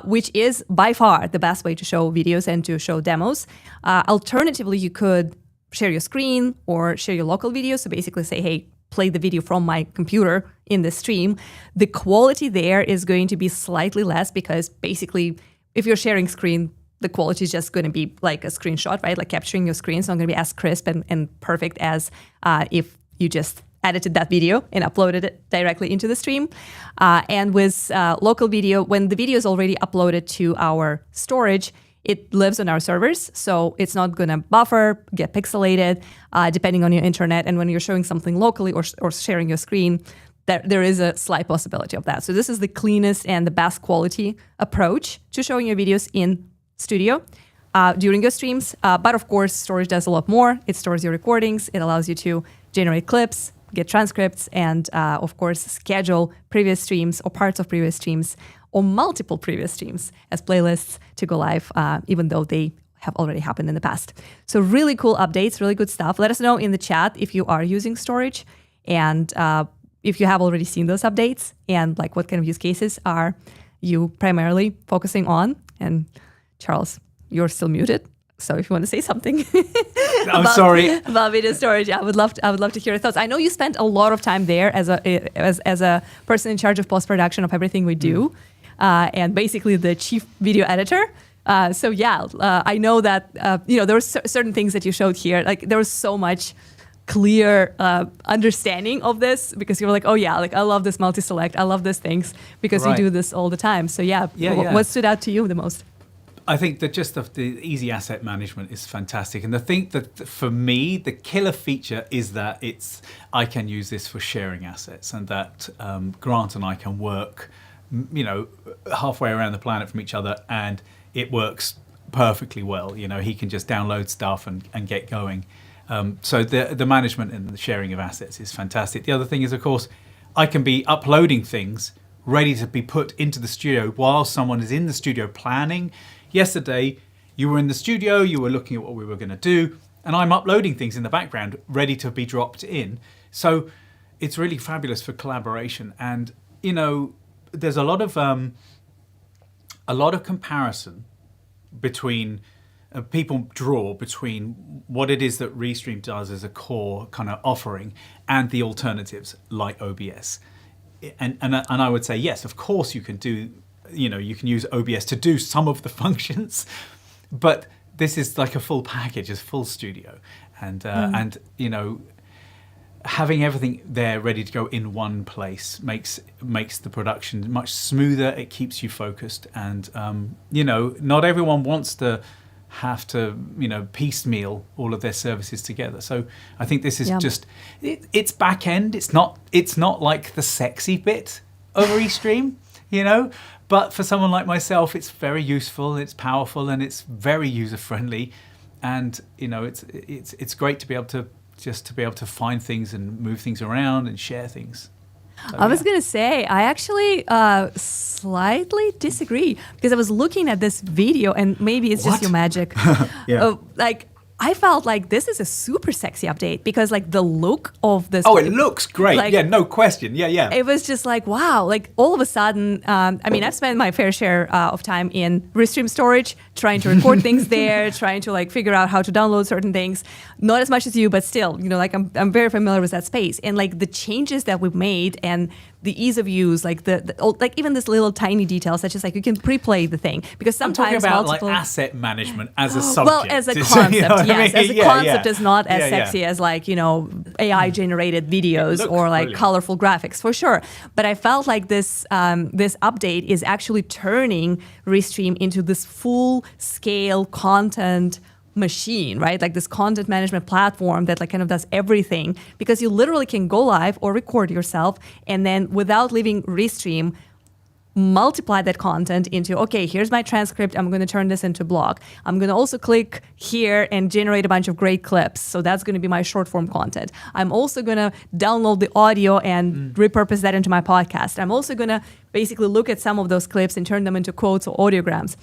Speaker 1: which is by far the best way to show videos and to show demos. Alternatively, you could share your screen or share your local video. So basically say, hey, play the video from my computer in the stream. The quality there is going to be slightly less because basically if you're sharing screen, the quality is just going to be like a screenshot, right? Like capturing your screen. It's not going to be as crisp and perfect as if you just edited that video and uploaded it directly into the stream. And with local video, when the video is already uploaded to our storage, it lives on our servers, so it's not going to buffer, get pixelated, depending on your internet. And when you're showing something locally or sharing your screen, there is a slight possibility of that. So this is the cleanest and the best quality approach to showing your videos in studio during your streams. But of course, storage does a lot more. It stores your recordings. It allows you to generate clips, get transcripts, and of course, schedule previous streams or parts of previous streams or multiple previous streams as playlists to go live, even though they have already happened in the past. So really cool updates, really good stuff. Let us know in the chat if you are using storage and if you have already seen those updates and like what kind of use cases are you primarily focusing on. And Charles, you're still muted. So if you want to say something about video storage, I would love to hear your thoughts. I know you spent a lot of time there as a person in charge of post-production of everything we do. And basically the chief video editor. So yeah, I know that, there were certain things that you showed here. Like there was so much clear understanding of this because you were like, oh yeah, like I love this multi-select. I love these things because you do this all the time. So yeah, what stood out to you the most?
Speaker 2: I think that just the easy asset management is fantastic. And the thing that for me, the killer feature is that I can use this for sharing assets and that Grant and I can work halfway around the planet from each other and it works perfectly well. He can just download stuff and get going. So the management and the sharing of assets is fantastic. The other thing is, of course, I can be uploading things ready to be put into the studio while someone is in the studio planning. yesterday you were in the studio, you were looking at what we were going to do, and I'm uploading things in the background ready to be dropped in. So it's really fabulous for collaboration. And, there's a lot of comparison between people draw between what it is that Restream does as a core kind of offering and the alternatives like OBS. And I would say, yes, of course you can do, you can use OBS to do some of the functions, but this is like a full package, a full studio. And having everything there ready to go in one place makes the production much smoother. It keeps you focused. And, not everyone wants to have to, piecemeal all of their services together. So I think this is just, it's back end. It's not like the sexy bit of Restream, but for someone like myself, it's very useful, it's powerful, and it's very user friendly. And, it's great to be able to find things and move things around and share things. So,
Speaker 1: I was going to say, I actually slightly disagree, because I was looking at this video, and maybe it's just your magic. I felt like this is a super sexy update, because the look of this.
Speaker 2: Oh, it looks great. No question. Yeah.
Speaker 1: It was just wow. All of a sudden, I've spent my fair share of time in Restream storage, trying to record things there, trying to figure out how to download certain things. Not as much as you, but still, I'm very familiar with that space. And the changes that we've made and the ease of use, even this little tiny detail, such as you can pre-play the thing, because sometimes
Speaker 2: I'm talking about asset management as a subject.
Speaker 1: Well, as a concept, yes, as a concept is not as sexy as AI generated videos or
Speaker 2: brilliant.
Speaker 1: Colorful graphics, for sure. But I felt like this update is actually turning Restream into this full scale content machine, right? This content management platform that kind of does everything, because you literally can go live or record yourself, and then without leaving Restream, multiply that content into, okay, here's my transcript, I'm going to turn this into blog. I'm going to also click here and generate a bunch of great clips. So that's going to be my short form content. I'm also going to download the audio and repurpose that into my podcast. I'm also going to basically look at some of those clips and turn them into quotes or audiograms.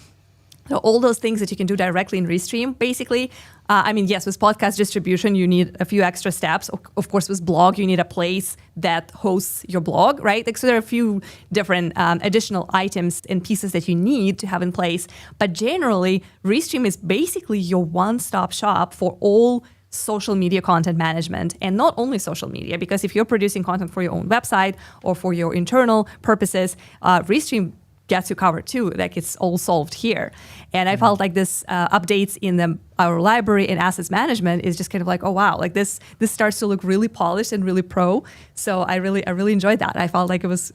Speaker 1: So all those things that you can do directly in Restream, basically, yes, with podcast distribution, you need a few extra steps. Of course, with blog, you need a place that hosts your blog, right? So there are a few different additional items and pieces that you need to have in place. But generally, Restream is basically your one-stop shop for all social media content management, and not only social media, because if you're producing content for your own website or for your internal purposes, Restream gets you covered too. It's all solved here. And I felt like this updates in our library and assets management is just kind of oh wow, this starts to look really polished and really pro. So I really enjoyed that. I felt like it was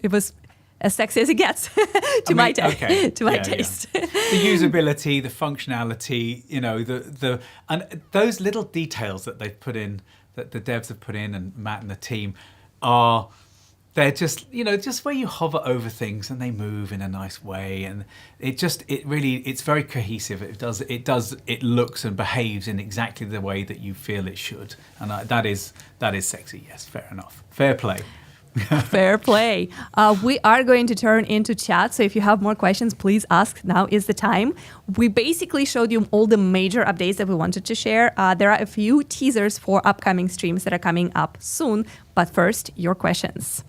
Speaker 1: as sexy as it gets to my taste.
Speaker 2: The usability, the functionality, and those little details that they've put in, that the devs have put in, and Matt and the team they're just, just where you hover over things and they move in a nice way, and it's very cohesive. It looks and behaves in exactly the way that you feel it should, and that is sexy. Yes, fair enough, fair play.
Speaker 1: Fair play. We are going to turn into chat, so if you have more questions, please ask. Now is the time. We basically showed you all the major updates that we wanted to share. There are a few teasers for upcoming streams that are coming up soon, but first, your questions.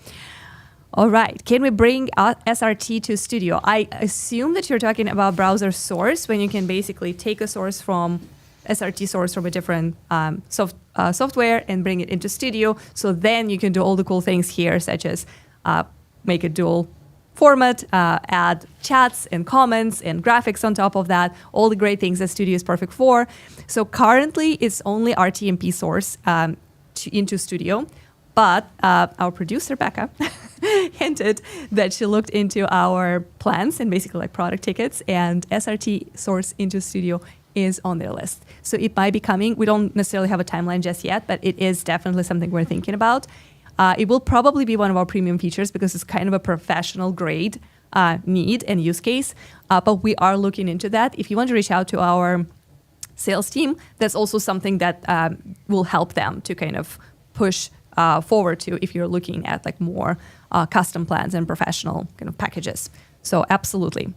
Speaker 1: All right, can we bring SRT to Studio? I assume that you're talking about browser source, when you can basically take a source from SRT source from a different software and bring it into Studio. So then you can do all the cool things here, such as make a dual format, add chats and comments and graphics on top of that, all the great things that Studio is perfect for. So currently it's only RTMP source into Studio, but our producer, Becca, hinted that she looked into our plans and basically product tickets, and SRT source into Studio is on their list. So it might be coming. We don't necessarily have a timeline just yet, but it is definitely something we're thinking about. It will probably be one of our premium features because it's kind of a professional grade need and use case, but we are looking into that. If you want to reach out to our sales team, that's also something that will help them to kind of push forward to if you're looking at more custom plans and professional kind of packages. So absolutely.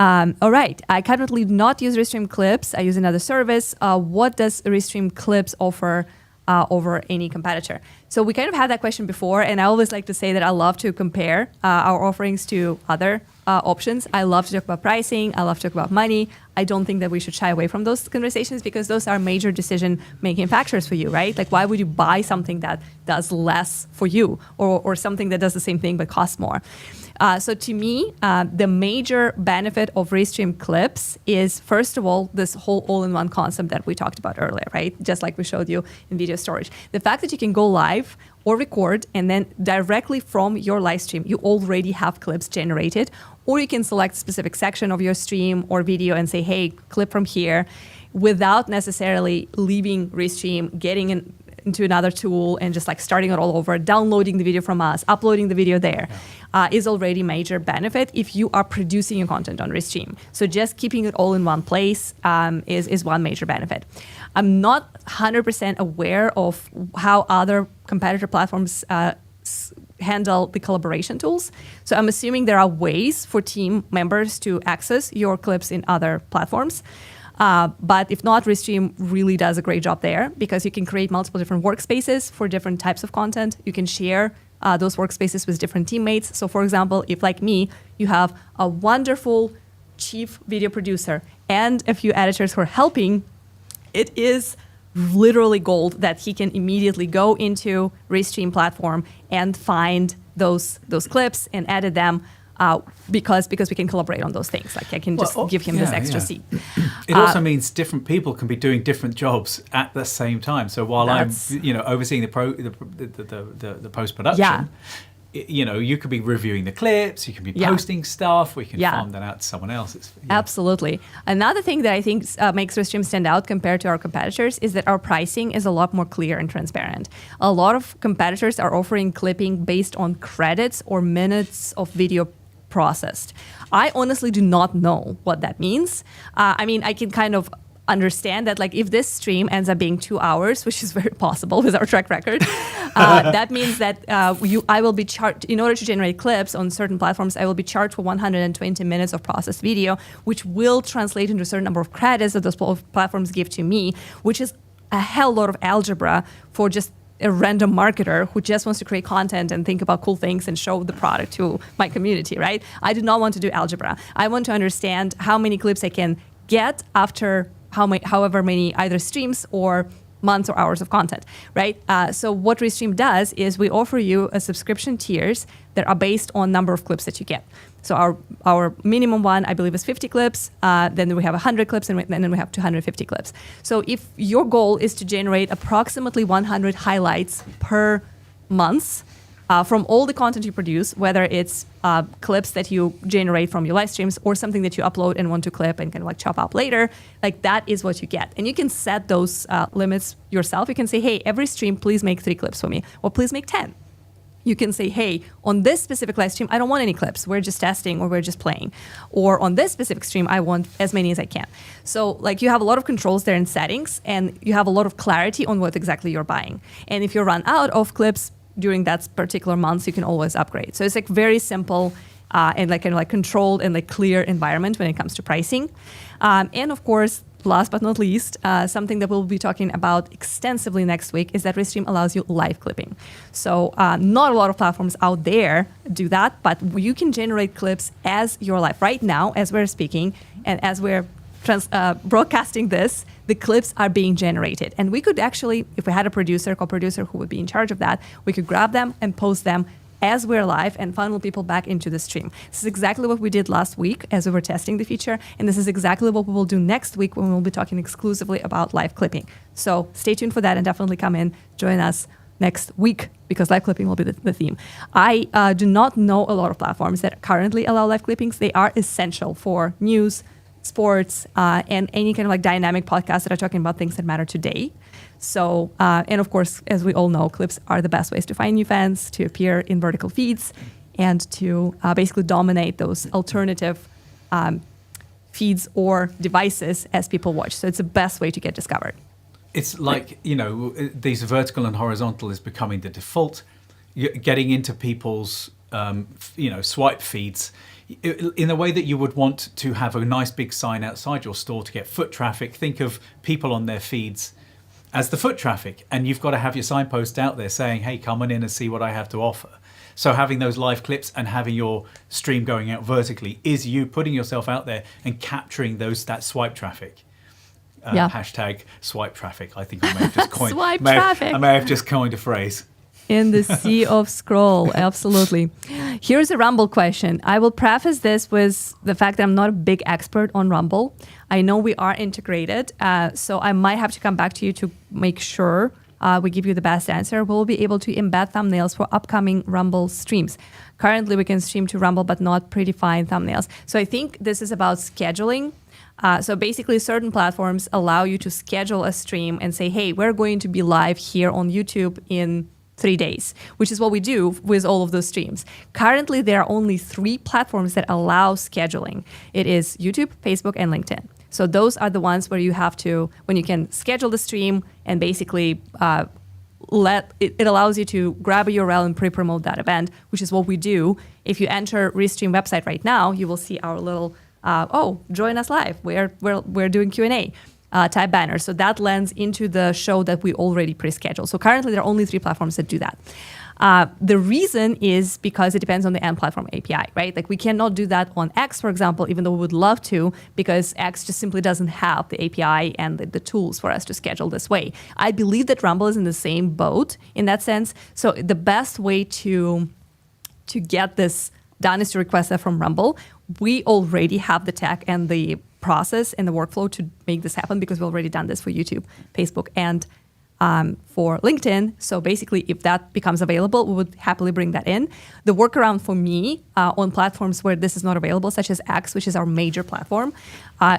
Speaker 1: All right. I currently do not use Restream Clips. I use another service. What does Restream Clips offer over any competitor? So we kind of had that question before, and I always like to say that I love to compare our offerings to other options. I love to talk about pricing. I love to talk about money. I don't think that we should shy away from those conversations because those are major decision-making factors for you, right? Like, why would you buy something that does less for you or something that does the same thing but costs more? So to me, the major benefit of Restream Clips is, first of all, this whole all-in-one concept that we talked about earlier, right? Just like we showed you in video storage. The fact that you can go live or record, and then directly from your live stream, you already have clips generated, or you can select a specific section of your stream or video and say, hey, clip from here, without necessarily leaving Restream, getting into another tool and just like starting it all over, downloading the video from us, uploading the video there. Is already major benefit if you are producing your content on Restream. So just keeping it all in one place is one major benefit. I'm not 100% aware of how other competitor platforms handle the collaboration tools. So I'm assuming there are ways for team members to access your clips in other platforms. But if not, Restream really does a great job there because you can create multiple different workspaces for different types of content. You can share those workspaces with different teammates. So for example, if like me, you have a wonderful chief video producer and a few editors who are helping, it is literally gold that he can immediately go into Restream platform and find those clips and edit them because we can collaborate on those things. Like I can just give him this extra seat.
Speaker 2: It also means different people can be doing different jobs at the same time. So while I'm overseeing the post production, you could be reviewing the clips, you can be posting stuff, we can farm that out to someone else.
Speaker 1: Absolutely. Another thing that I think makes Restream stand out compared to our competitors is that our pricing is a lot more clear and transparent. A lot of competitors are offering clipping based on credits or minutes of video processed. I honestly do not know what that means. I mean, I can kind of understand that, like, if this stream ends up being 2 hours, which is very possible with our track record, that means that I will be charged, in order to generate clips on certain platforms, I will be charged for 120 minutes of processed video, which will translate into a certain number of credits that those platforms give to me, which is a hell lot of algebra for just a random marketer who just wants to create content and think about cool things and show the product to my community, right? I do not want to do algebra. I want to understand how many clips I can get after however many either streams or months or hours of content, right? So what Restream does is we offer you a subscription tiers that are based on number of clips that you get. So our minimum one, I believe, is 50 clips. Then we have 100 clips, and then we have 250 clips. So if your goal is to generate approximately 100 highlights per month from all the content you produce, whether it's clips that you generate from your live streams or something that you upload and want to clip and kind of like chop up later, like that is what you get. And you can set those limits yourself. You can say, hey, every stream, please make 3 clips for me, or please make 10. You can say, hey, on this specific live stream, I don't want any clips. We're just testing or we're just playing. Or on this specific stream, I want as many as I can. So like you have a lot of controls there in settings, and you have a lot of clarity on what exactly you're buying. And if you run out of clips during that particular month, you can always upgrade. So it's like very simple and like kind of like controlled and like clear environment when it comes to pricing. And of course, last but not least, something that we'll be talking about extensively next week is that Restream allows you live clipping. So not a lot of platforms out there do that, but you can generate clips as you're live. Right now, as we're speaking and as we're broadcasting this, the clips are being generated. And we could actually, if we had a producer, co-producer who would be in charge of that, we could grab them and post them as we're live and funnel people back into the stream. This is exactly what we did last week as we were testing the feature, and this is exactly what we will do next week when we'll be talking exclusively about live clipping. So stay tuned for that and definitely come in, join us next week, because live clipping will be the theme. I do not know a lot of platforms that currently allow live clippings. They are essential for news, sports, and any kind of like dynamic podcasts that are talking about things that matter today. So, and of course, as we all know, clips are the best ways to find new fans, to appear in vertical feeds, and to basically dominate those alternative feeds or devices as people watch. So it's the best way to get discovered.
Speaker 2: It's like, these vertical and horizontal is becoming the default. Getting into people's, swipe feeds, in a way that you would want to have a nice big sign outside your store to get foot traffic. Think of people on their feeds as the foot traffic, and you've got to have your signpost out there saying, hey, come on in and see what I have to offer. So having those live clips and having your stream going out vertically is you putting yourself out there and capturing that swipe traffic. Hashtag swipe traffic. I think I may have just coined I may have just coined a phrase.
Speaker 1: In the sea of scroll, absolutely. Here's a Rumble question. I will preface this with the fact that I'm not a big expert on Rumble. I know we are integrated, so I might have to come back to you to make sure we give you the best answer. We'll be able to embed thumbnails for upcoming Rumble streams. Currently, we can stream to Rumble, but not predefined thumbnails. So I think this is about scheduling. So basically, certain platforms allow you to schedule a stream and say, hey, we're going to be live here on YouTube in 3 days, which is what we do with all of those streams. Currently, there are only 3 platforms that allow scheduling. It is YouTube, Facebook, and LinkedIn. So those are the ones where you have to, when you can schedule the stream and basically it allows you to grab a URL and pre-promote that event, which is what we do. If you enter Restream website right now, you will see our little, join us live. We're doing Q&A. Type banner. So that lands into the show that we already pre-scheduled. So currently there are only 3 platforms that do that. The reason is because it depends on the end platform API, right? Like we cannot do that on X, for example, even though we would love to, because X just simply doesn't have the API and the tools for us to schedule this way. I believe that Rumble is in the same boat in that sense. So the best way to get this done is to request that from Rumble. We already have the tech and the process and the workflow to make this happen because we've already done this for YouTube, Facebook, and for LinkedIn. So basically, if that becomes available, we would happily bring that in. The workaround for me on platforms where this is not available, such as X, which is our major platform,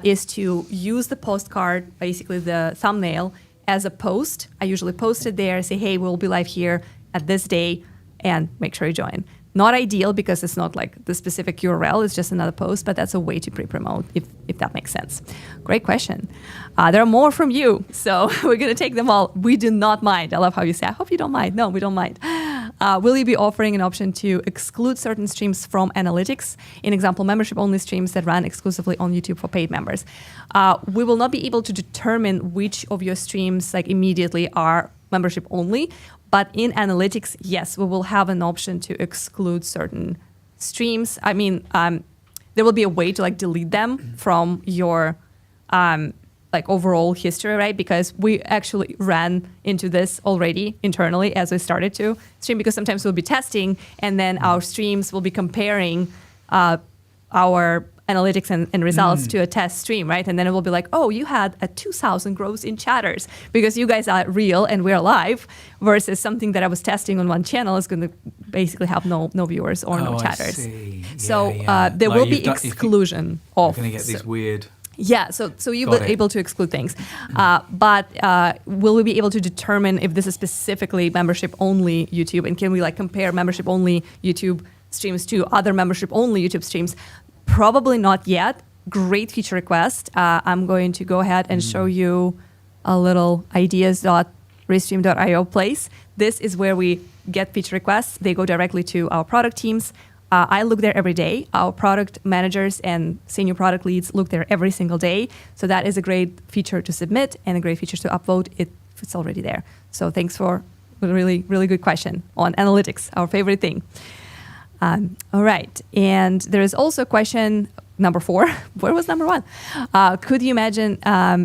Speaker 1: is to use the postcard, basically the thumbnail, as a post. I usually post it there, say, hey, we'll be live here at this day, and make sure you join. Not ideal because it's not like the specific URL, it's just another post, but that's a way to pre-promote, if that makes sense. Great question. There are more from you, so we're going to take them all. We do not mind. I love how you say, I hope you don't mind. No, we don't mind. Will you be offering an option to exclude certain streams from analytics? In example, membership-only streams that run exclusively on YouTube for paid members. We will not be able to determine which of your streams immediately are membership-only. But in analytics, yes, we will have an option to exclude certain streams. I mean, there will be a way to delete them from your overall history, right? Because we actually ran into this already internally as we started to stream, because sometimes we'll be testing and then our streams will be comparing our analytics and results to a test stream, right? And then it will be like, oh, you had a 2,000 growth in chatters because you guys are real and we're live, versus something that I was testing on one channel is going to basically have no viewers or no chatters. So there will be exclusion of.
Speaker 2: You're going to get these weird.
Speaker 1: Yeah, so you will be able to exclude things. But will we be able to determine if this is specifically membership-only YouTube, and can we compare membership-only YouTube streams to other membership-only YouTube streams? Probably not yet. Great feature request. I'm going to go ahead and show you a little ideas.restream.io place. This is where we get feature requests. They go directly to our product teams. I look there every day. Our product managers and senior product leads look there every single day. So that is a great feature to submit and a great feature to upvote. It's already there. So thanks for a really, really good question on analytics, our favorite thing. All right. And there is also a question, number 4. Where was number 1? Could you imagine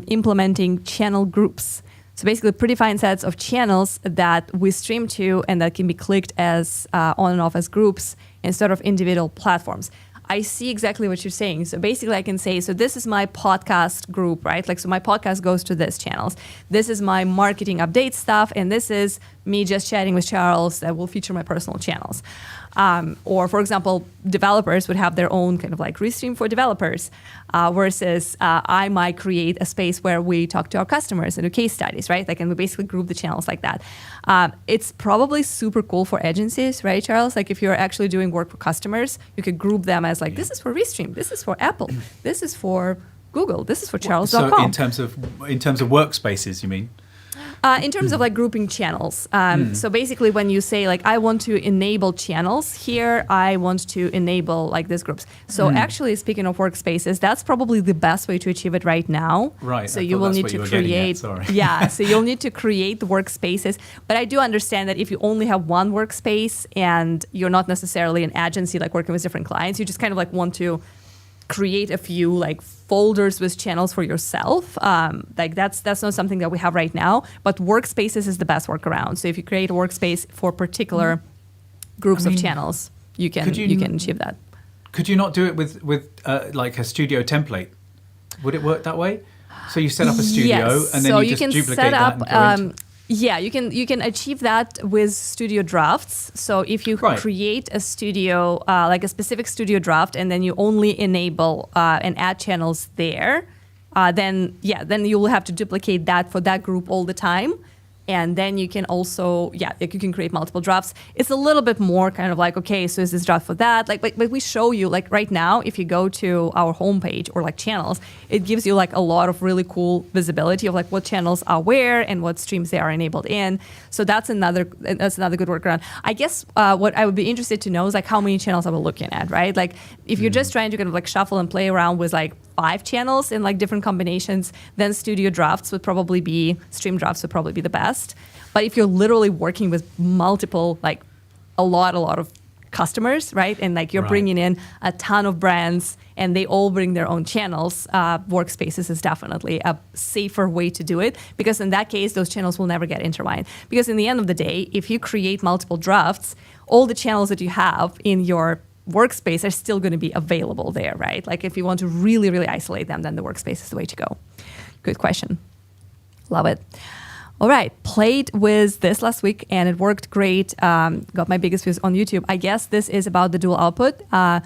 Speaker 1: implementing channel groups? So basically predefined sets of channels that we stream to and that can be clicked as on and off as groups instead of individual platforms. I see exactly what you're saying. So basically I can say, so this is my podcast group, right? So my podcast goes to this channels. This is my marketing update stuff. And this is me just chatting with Charles that will feature my personal channels. Or for example, developers would have their own kind of Restream for developers, versus I might create a space where we talk to our customers and do case studies, right? And we basically group the channels like that. It's probably super cool for agencies, right, Charles? If you're actually doing work for customers, you could group them as this is for Restream, this is for Apple, this is for Google, this is for Charles.com.
Speaker 2: So in terms of workspaces, you mean?
Speaker 1: In terms of like grouping channels. So basically when you say like, I want to enable channels here, I want to enable like these groups. So actually speaking of workspaces, that's probably the best way to achieve it right now.
Speaker 2: Right.
Speaker 1: So you will need to create, so you'll need to create the workspaces. But I do understand that if you only have one workspace and you're not necessarily an agency like working with different clients, you just kind of like want to create a few like folders with channels for yourself. Like that's not something that we have right now, but workspaces is the best workaround. So if you create a workspace for particular groups of channels, you can achieve that.
Speaker 2: Could you not do it with like a studio template? Would it work that way? So you set up a studio and then you just duplicate that and go into...
Speaker 1: Yeah, you can achieve that with studio drafts. So if you create a studio, like a specific studio draft, and then you only enable and add channels there, then you will have to duplicate that for that group all the time. And then you can also, you can create multiple drafts. It's a little bit more kind of like, okay, so is this draft for that? Like, but we show you, like right now, if you go to our homepage or like channels, it gives you like a lot of really cool visibility of like what channels are where and what streams they are enabled in. So that's another good workaround. I guess what I would be interested to know is like how many channels are we looking at, right? Like if you're just trying to kind of like shuffle and play around with like 5 channels in like different combinations, then studio drafts would probably be, stream drafts would probably be the best. But if you're literally working with multiple, like a lot of customers, right? And like you're bringing in a ton of brands and they all bring their own channels, workspaces is definitely a safer way to do it, because in that case, those channels will never get intertwined. Because in the end of the day, if you create multiple drafts, all the channels that you have in your workspace are still going to be available there, right? Like if you want to really, really isolate them, then the workspace is the way to go. Good question. Love it. All right, played with this last week and it worked great. Got my biggest views on YouTube. I guess this is about the dual output. I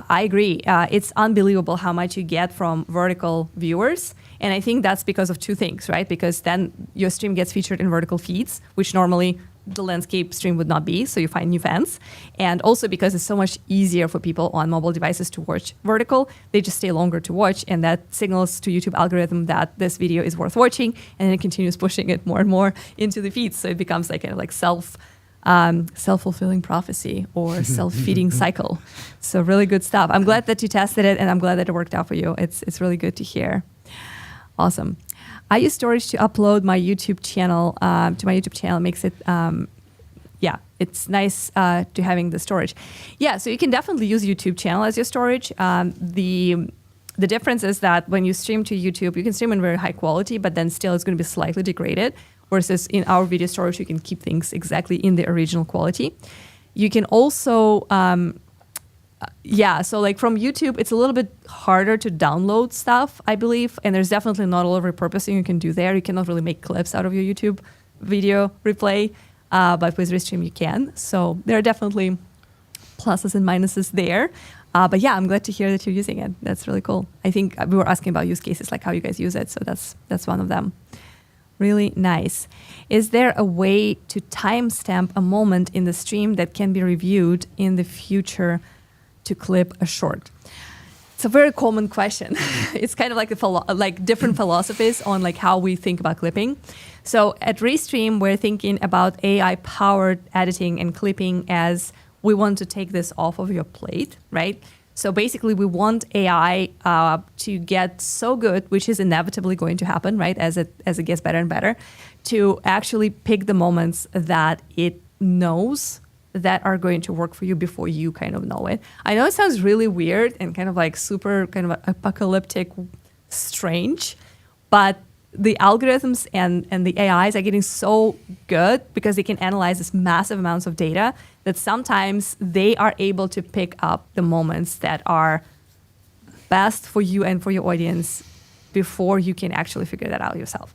Speaker 1: agree. It's unbelievable how much you get from vertical viewers. And I think that's because of 2 things, right? Because then your stream gets featured in vertical feeds, which normally the landscape stream would not be, so you find new fans. And also because it's so much easier for people on mobile devices to watch vertical, they just stay longer to watch, and that signals to YouTube algorithm that this video is worth watching, and then it continues pushing it more and more into the feeds. So it becomes like kind of like self-fulfilling prophecy or self-feeding cycle. So really good stuff. I'm glad that you tested it, and I'm glad that it worked out for you. It's really good to hear. Awesome. I use storage to upload my YouTube channel to my YouTube channel. It makes it, it's nice to having the storage. Yeah, so you can definitely use YouTube channel as your storage. The difference is that when you stream to YouTube, you can stream in very high quality, but then still it's going to be slightly degraded. Versus in our video storage, you can keep things exactly in the original quality. You can also so like from YouTube, it's a little bit harder to download stuff, I believe. And there's definitely not a lot of repurposing you can do there. You cannot really make clips out of your YouTube video replay, but with Restream you can. So there are definitely pluses and minuses there. But yeah, I'm glad to hear that you're using it. That's really cool. I think we were asking about use cases, like how you guys use it. So that's one of them. Really nice. Is there a way to timestamp a moment in the stream that can be reviewed in the future to clip a short? It's a very common question. It's kind of like different philosophies on like how we think about clipping. So at Restream, we're thinking about AI-powered editing and clipping as we want to take this off of your plate, right? So basically, we want AI to get so good, which is inevitably going to happen, right? As it gets better and better, to actually pick the moments that it knows that are going to work for you before you kind of know it. I know it sounds really weird and kind of like super kind of apocalyptic, strange, but the algorithms and the AIs are getting so good because they can analyze this massive amounts of data that sometimes they are able to pick up the moments that are best for you and for your audience before you can actually figure that out yourself.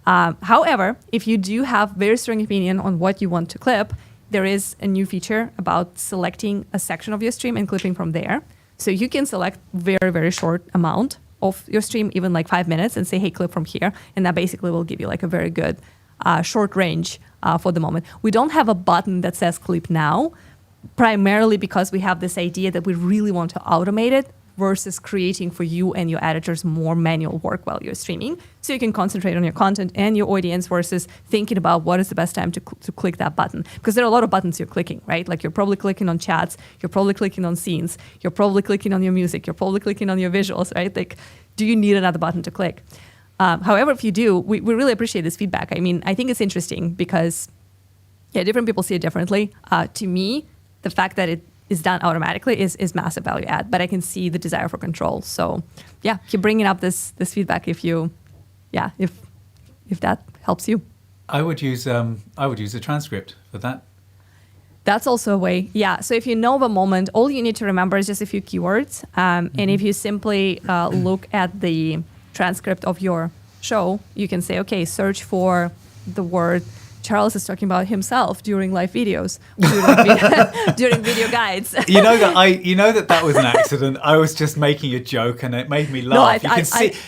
Speaker 1: However, if you do have very strong opinion on what you want to clip, there is a new feature about selecting a section of your stream and clipping from there. So you can select very, very short amount of your stream, even like 5 minutes, and say, hey, clip from here. And that basically will give you like a very good short range for the moment. We don't have a button that says clip now, primarily because we have this idea that we really want to automate it versus creating for you and your editors more manual work while you're streaming. So you can concentrate on your content and your audience versus thinking about what is the best time to click that button. Because there are a lot of buttons you're clicking, right? Like you're probably clicking on chats, you're probably clicking on scenes, you're probably clicking on your music, you're probably clicking on your visuals, right? Like, do you need another button to click? However, if you do, we really appreciate this feedback. I mean, I think it's interesting because, different people see it differently. To me, the fact that it is done automatically is massive value add, but I can see the desire for control. So keep bringing up this feedback if that helps you.
Speaker 2: I would use a transcript for that.
Speaker 1: That's also a way. Yeah. So if you know the moment, all you need to remember is just a few keywords. And if you simply look at the transcript of your show, you can say, okay, search for the word Charles is talking about himself during live videos, during video guides.
Speaker 2: You know that was an accident. I was just making a joke, and it made me laugh.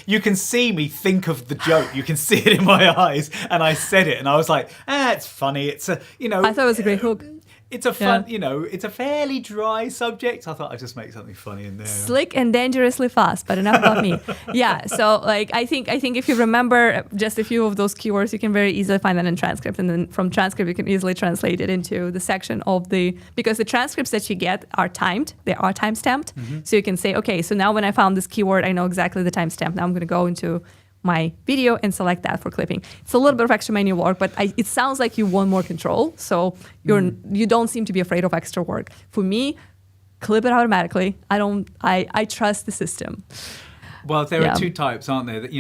Speaker 2: You can see me think of the joke. You can see it in my eyes, and I said it, and I was like, it's funny. It's
Speaker 1: I thought it was a great hook.
Speaker 2: It's a fun, it's a fairly dry subject. I thought I'd just make something funny in there.
Speaker 1: Slick and dangerously fast, but enough about me. So I think if you remember just a few of those keywords, you can very easily find that in transcript. And then from transcript, you can easily translate it into the section because the transcripts that you get are timed. They are time-stamped. So you can say, okay, so now when I found this keyword, I know exactly the timestamp. Now I'm going to go into my video and select that for clipping. It's a little bit of extra manual work, but it sounds like you want more control. So you don't seem to be afraid of extra work. For me, clip it automatically. I trust the system.
Speaker 2: Well, there are two types, aren't there? That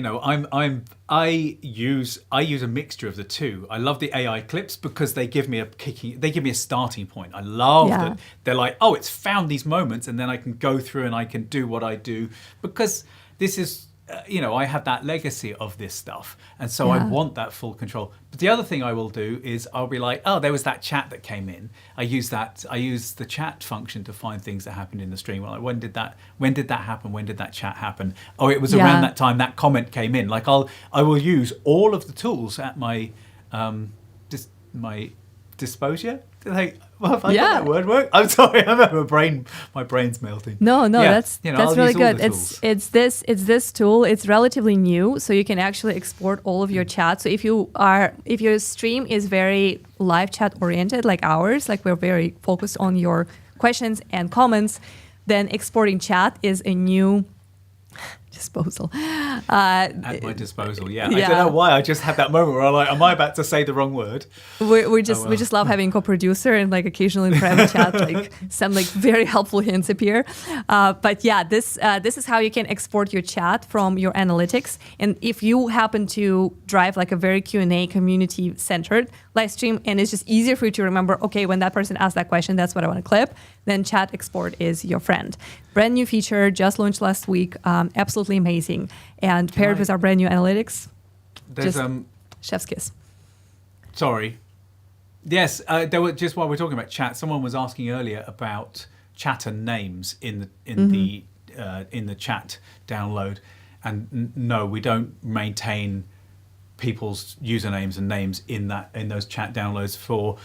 Speaker 2: I use a mixture of the two. I love the AI clips because they give me a starting point. I love that they're like, oh, it's found these moments, and then I can go through and I can do what I do because this is. I have that legacy of this stuff. And so I want that full control. But the other thing I will do is I'll be like, oh, there was that chat that came in. I use the chat function to find things that happened in the stream. Like, when did that happen? When did that chat happen? Oh, it was around that time that comment came in. Like I will use all of the tools at my disposal. Have I got that word work? I'm sorry, my brain's melting.
Speaker 1: No, that's really good. It's this tool. It's relatively new, so you can actually export all of your chat. So if your stream is very live chat oriented, like ours, like we're very focused on your questions and comments, then exporting chat is a new disposal.
Speaker 2: At my disposal, I don't know why. I just had that moment where I'm like, am I about to say the wrong word? We just love having a co-producer and like occasionally in private chat, like some like very helpful hints appear. This is how you can export your chat from your analytics. And if you happen to drive like a very Q&A community centered live stream, and it's just easier for you to remember, okay, when that person asked that question, that's what I want to clip, then chat export is your friend. Brand new feature, just launched last week, absolutely amazing. And paired with our brand new analytics, there's
Speaker 1: chef's kiss.
Speaker 2: Sorry. Yes, there were, just while we're talking about chat, someone was asking earlier about chatter names in the chat download. And no, we don't maintain people's usernames and names in those chat downloads for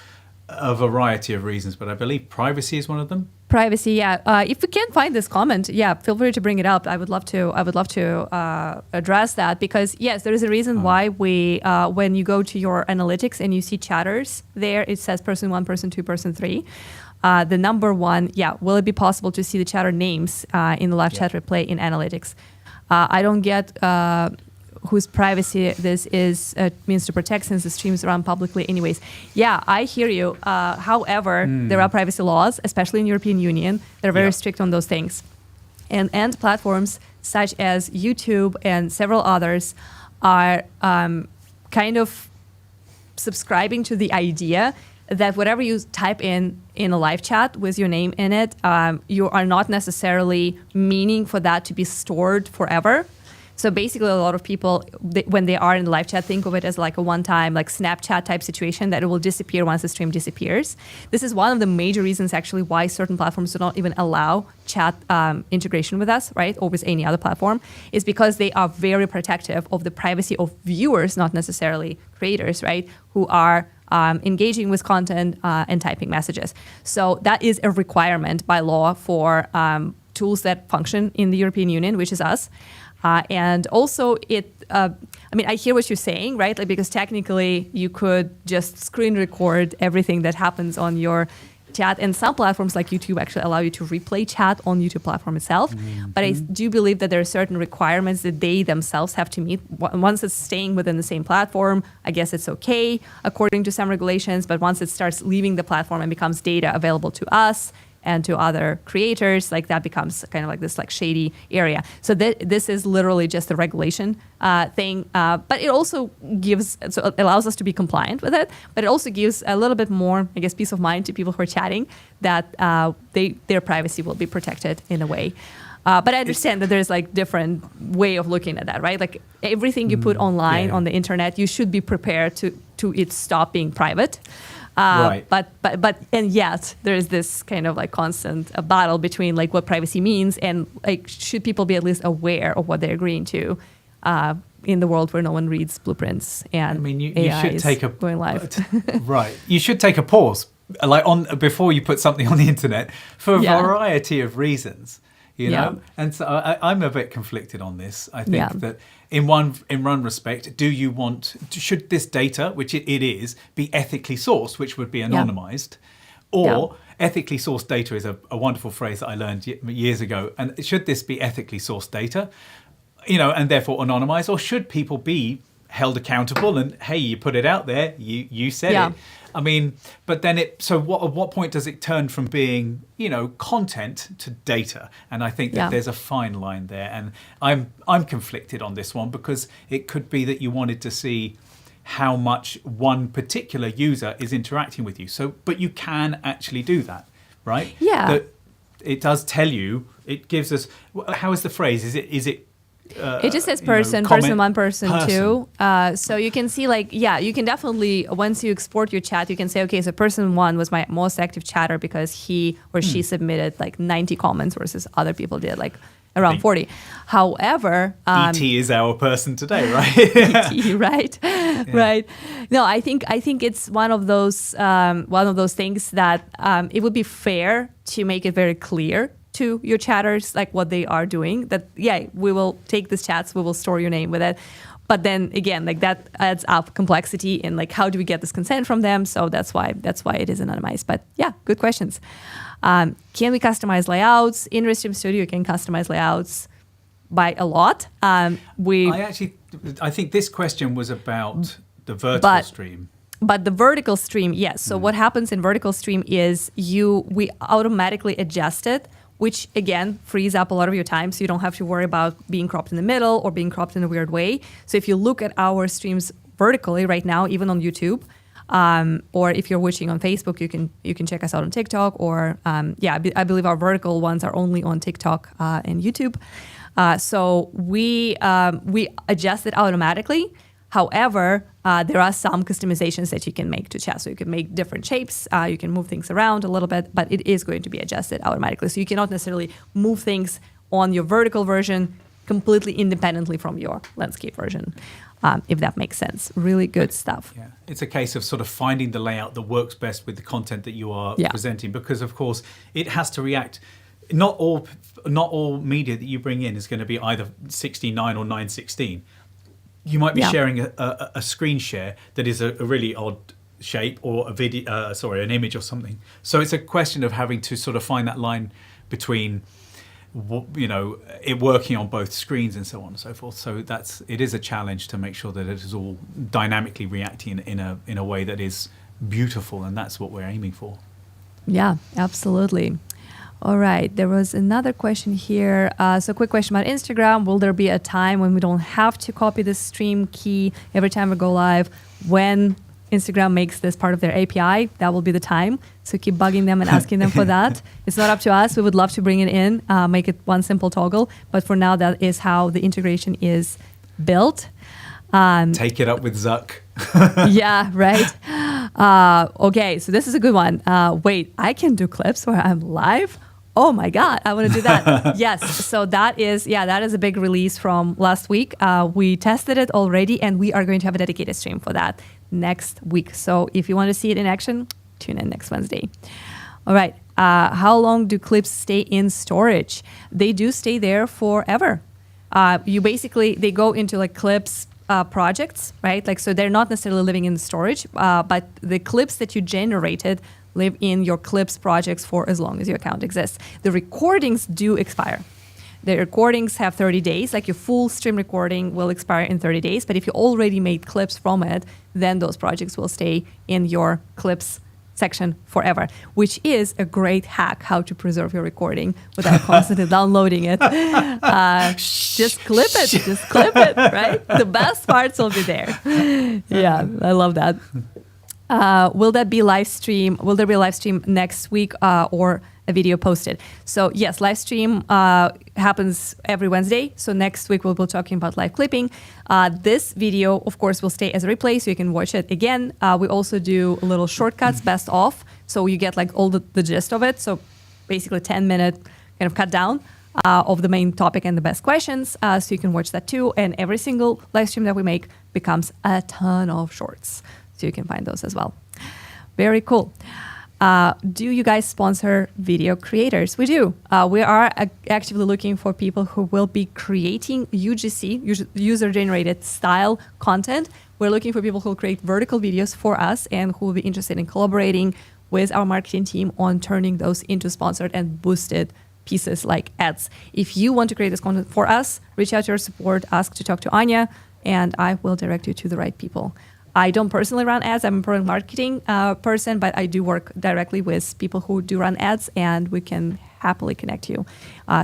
Speaker 2: a variety of reasons, but I believe privacy is one of them.
Speaker 1: Privacy, yeah. If we can find this comment, feel free to bring it up. I would love to address that because yes, there is a reason why we, when you go to your analytics and you see chatters there, it says person 1, person 2, person 3. The number 1, will it be possible to see the chatter names in the live chat replay in analytics? I don't get whose privacy this is means to protect since the streams run publicly anyways. I hear you. However, there are privacy laws, especially in European Union. They're very strict on those things. And platforms such as YouTube and several others are kind of subscribing to the idea that whatever you type in a live chat with your name in it, you are not necessarily meaning for that to be stored forever. So basically, a lot of people, when they are in the live chat, think of it as like a one-time, like Snapchat type situation that it will disappear once the stream disappears. This is one of the major reasons, actually, why certain platforms do not even allow chat integration with us, right, or with any other platform, is because they are very protective of the privacy of viewers, not necessarily creators, right, who are engaging with content and typing messages. So that is a requirement by law for tools that function in the European Union, which is us. And also I hear what you're saying, right? Like, because technically you could just screen record everything that happens on your chat, and some platforms like YouTube actually allow you to replay chat on YouTube platform itself. But I do believe that there are certain requirements that they themselves have to meet. Once it's staying within the same platform, I guess it's okay according to some regulations. But once it starts leaving the platform and becomes data available to us and to other creators, like that becomes kind of like this like shady area. So this is literally just a regulation thing, but it also it allows us to be compliant with it, but it also gives a little bit more, I guess, peace of mind to people who are chatting that their privacy will be protected in a way. But I understand that there's like different way of looking at that, right? Like everything you put online on the internet, you should be prepared to it stop being private.
Speaker 2: Right.
Speaker 1: But yet there is this kind of like constant battle between like what privacy means and like should people be at least aware of what they're agreeing to in the world where no one reads blueprints and
Speaker 2: you
Speaker 1: AI
Speaker 2: should
Speaker 1: is
Speaker 2: take a
Speaker 1: going live.
Speaker 2: Right. You should take a pause, like before you put something on the internet for a variety of reasons. You know, and so I'm a bit conflicted on this. I think that in one respect, should this data, which it is, be ethically sourced, which would be anonymized, or ethically sourced data is a wonderful phrase that I learned years ago. And should this be ethically sourced data, and therefore anonymized, or should people be held accountable? And hey, you put it out there, you said it. I mean, but then at what point does it turn from being, content to data? And I think that there's a fine line there. And I'm conflicted on this one because it could be that you wanted to see how much one particular user is interacting with you. So, but you can actually do that, right?
Speaker 1: Yeah.
Speaker 2: That it does tell you, it gives us, how is the phrase? Is it
Speaker 1: it just says person, person one, person two. So you can see you can definitely, once you export your chat, you can say, okay, so person one was my most active chatter because he or she submitted like 90 comments versus other people did like around 40. However,
Speaker 2: ET is our person today, right?
Speaker 1: ET, right? Yeah. Right. No, I think it's one of those things that it would be fair to make it very clear to your chatters, like what they are doing, that, we will take these chats, we will store your name with it. But then again, like that adds up complexity in like, how do we get this consent from them? So that's why it is anonymized. But good questions. Can we customize layouts? In Restream Studio, you can customize layouts by a lot. I
Speaker 2: think this question was about the vertical stream.
Speaker 1: But the vertical stream, yes. So what happens in vertical stream is we automatically adjust it, which again frees up a lot of your time, so you don't have to worry about being cropped in the middle or being cropped in a weird way. So if you look at our streams vertically right now, even on YouTube, or if you're watching on Facebook, you can check us out on TikTok, or I believe our vertical ones are only on TikTok and YouTube. So we adjust it automatically. However, there are some customizations that you can make to chat. So you can make different shapes, you can move things around a little bit, but it is going to be adjusted automatically. So you cannot necessarily move things on your vertical version completely independently from your landscape version, if that makes sense. Really good stuff.
Speaker 2: Yeah, it's a case of sort of finding the layout that works best with the content that you are presenting, because of course it has to react. Not all media that you bring in is going to be either 16:9 or 9:16. You might be sharing a screen share that is a really odd shape, or a video, an image or something. So it's a question of having to sort of find that line between, it working on both screens and so on and so forth. So it is a challenge to make sure that it is all dynamically reacting in a way that is beautiful, and that's what we're aiming for.
Speaker 1: Yeah, absolutely. All right, there was another question here. So quick question about Instagram. Will there be a time when we don't have to copy the stream key every time we go live? When Instagram makes this part of their API, that will be the time. So keep bugging them and asking them for that. It's not up to us. We would love to bring it in, make it one simple toggle. But for now, that is how the integration is built.
Speaker 2: Take it up with Zuck.
Speaker 1: Yeah, right. Okay, so this is a good one. Wait, I can do clips where I'm live? Oh my God, I want to do that. Yes, so that is a big release from last week. We tested it already, and we are going to have a dedicated stream for that next week. So if you want to see it in action, tune in next Wednesday. All right, How long do clips stay in storage? They do stay there forever. They go into like clips projects, right? Like, so they're not necessarily living in storage, but the clips that you generated live in your clips projects for as long as your account exists. The recordings do expire. The recordings have 30 days, like your full stream recording will expire in 30 days. But if you already made clips from it, then those projects will stay in your clips section forever, which is a great hack how to preserve your recording without constantly downloading it. Just clip it, right? The best parts will be there. Yeah, I love that. Will there be a live stream next week or a video posted? So yes, live stream happens every Wednesday. So next week we'll be talking about live clipping. This video, of course, will stay as a replay, so you can watch it again. We also do little shortcuts, best of, so you get like all the gist of it. So basically 10-minute kind of cut down of the main topic and the best questions. So you can watch that too. And every single live stream that we make becomes a ton of shorts. So you can find those as well. Very cool. Do you guys sponsor video creators? We do. We are actively looking for people who will be creating UGC, user-generated style content. We're looking for people who will create vertical videos for us and who will be interested in collaborating with our marketing team on turning those into sponsored and boosted pieces like ads. If you want to create this content for us, reach out to our support, ask to talk to Anya, and I will direct you to the right people. I don't personally run ads. I'm a product marketing person, but I do work directly with people who do run ads, and we can happily connect you.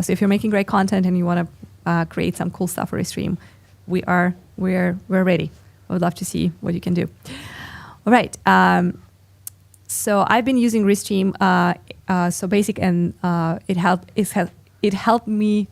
Speaker 1: So if you're making great content and you want to create some cool stuff for Restream, we're ready. I would love to see what you can do. All right. So I've been using Restream, so basic, and it helped me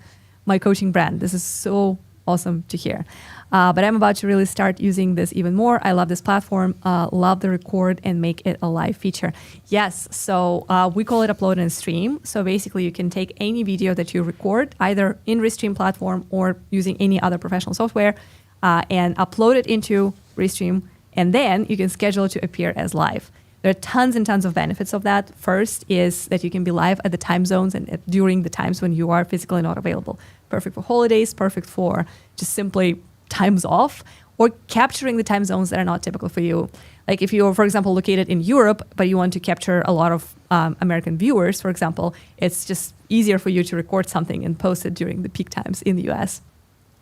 Speaker 1: my coaching brand. This is so awesome to hear. But I'm about to really start using this even more. I love this platform, love the record and make it a live feature. Yes, so we call it upload and stream. So basically you can take any video that you record either in Restream platform or using any other professional software and upload it into Restream, and then you can schedule it to appear as live. There are tons and tons of benefits of that. First is that you can be live at the time zones and during the times when you are physically not available. Perfect for holidays, perfect for just simply times off, or capturing the time zones that are not typical for you. Like if you're, for example, located in Europe, but you want to capture a lot of American viewers, for example, it's just easier for you to record something and post it during the peak times in the US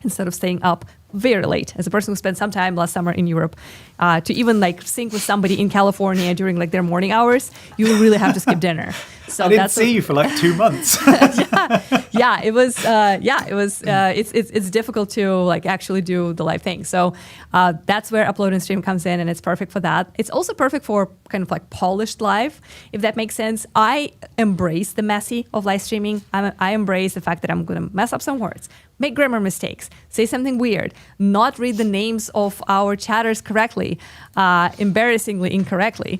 Speaker 1: instead of staying up very late. As a person who spent some time last summer in Europe, to even like sync with somebody in California during like their morning hours, you really have to skip dinner. So
Speaker 2: I didn't see you for like 2 months.
Speaker 1: It's difficult to like actually do the live thing. So that's where upload and stream comes in, and it's perfect for that. It's also perfect for kind of like polished live, if that makes sense. I embrace the messy of live streaming. I embrace the fact that I'm going to mess up some words, make grammar mistakes, say something weird, not read the names of our chatters correctly, embarrassingly incorrectly.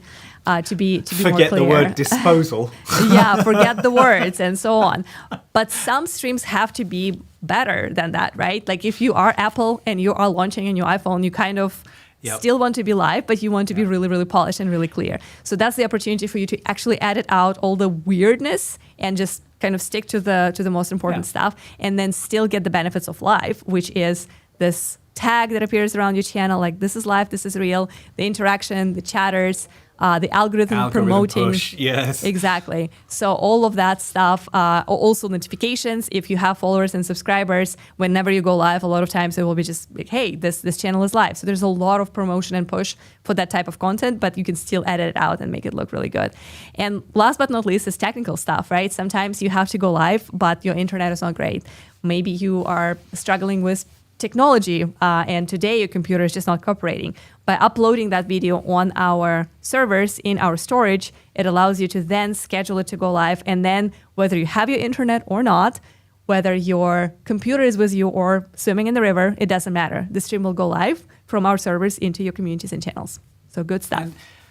Speaker 1: To be more clear.
Speaker 2: Forget the word disposal.
Speaker 1: Yeah, forget the words and so on. But some streams have to be better than that, right? Like if you are Apple and you are launching a new iPhone, you kind of still want to be live, but you want to be really, really polished and really clear. So that's the opportunity for you to actually edit out all the weirdness and just kind of stick to the most important stuff, and then still get the benefits of live, which is this tag that appears around your channel, like this is live, this is real, the interaction, the chatters, the algorithm promoting.
Speaker 2: Push, yes.
Speaker 1: Exactly. So all of that stuff, also notifications. If you have followers and subscribers, whenever you go live, a lot of times it will be just like, hey, this channel is live. So there's a lot of promotion and push for that type of content, but you can still edit it out and make it look really good. And last but not least is technical stuff, right? Sometimes you have to go live, but your internet is not great. Maybe you are struggling with technology, and today your computer is just not cooperating. By uploading that video on our servers in our storage, it allows you to then schedule it to go live, and then whether you have your internet or not, whether your computer is with you or swimming in the river, it doesn't matter. The stream will go live from our servers into your communities and channels. So good stuff.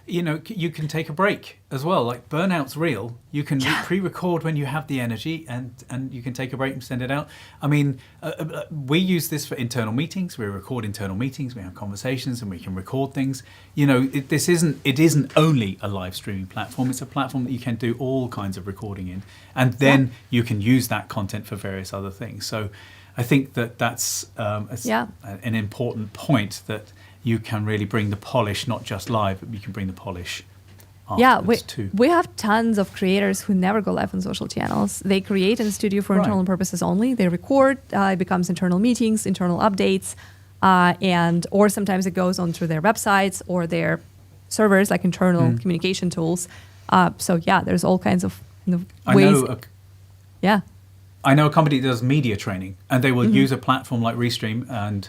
Speaker 2: you can take a break as well. Like burnout's real. You can pre-record when you have the energy, and you can take a break and send it out. I mean, we use this for internal meetings. We record internal meetings. We have conversations, and we can record things. It isn't only a live streaming platform. It's a platform that you can do all kinds of recording in, and then you can use that content for various other things. So, I think that's an important point, that you can really bring the polish, not just live, but you can bring the polish afterwards too.
Speaker 1: We have tons of creators who never go live on social channels. They create in the studio for internal purposes only. They record, it becomes internal meetings, internal updates, or sometimes it goes on through their websites or their servers, like internal communication tools. There's all kinds of ways.
Speaker 2: I know a company that does media training, and they will use a platform like Restream, and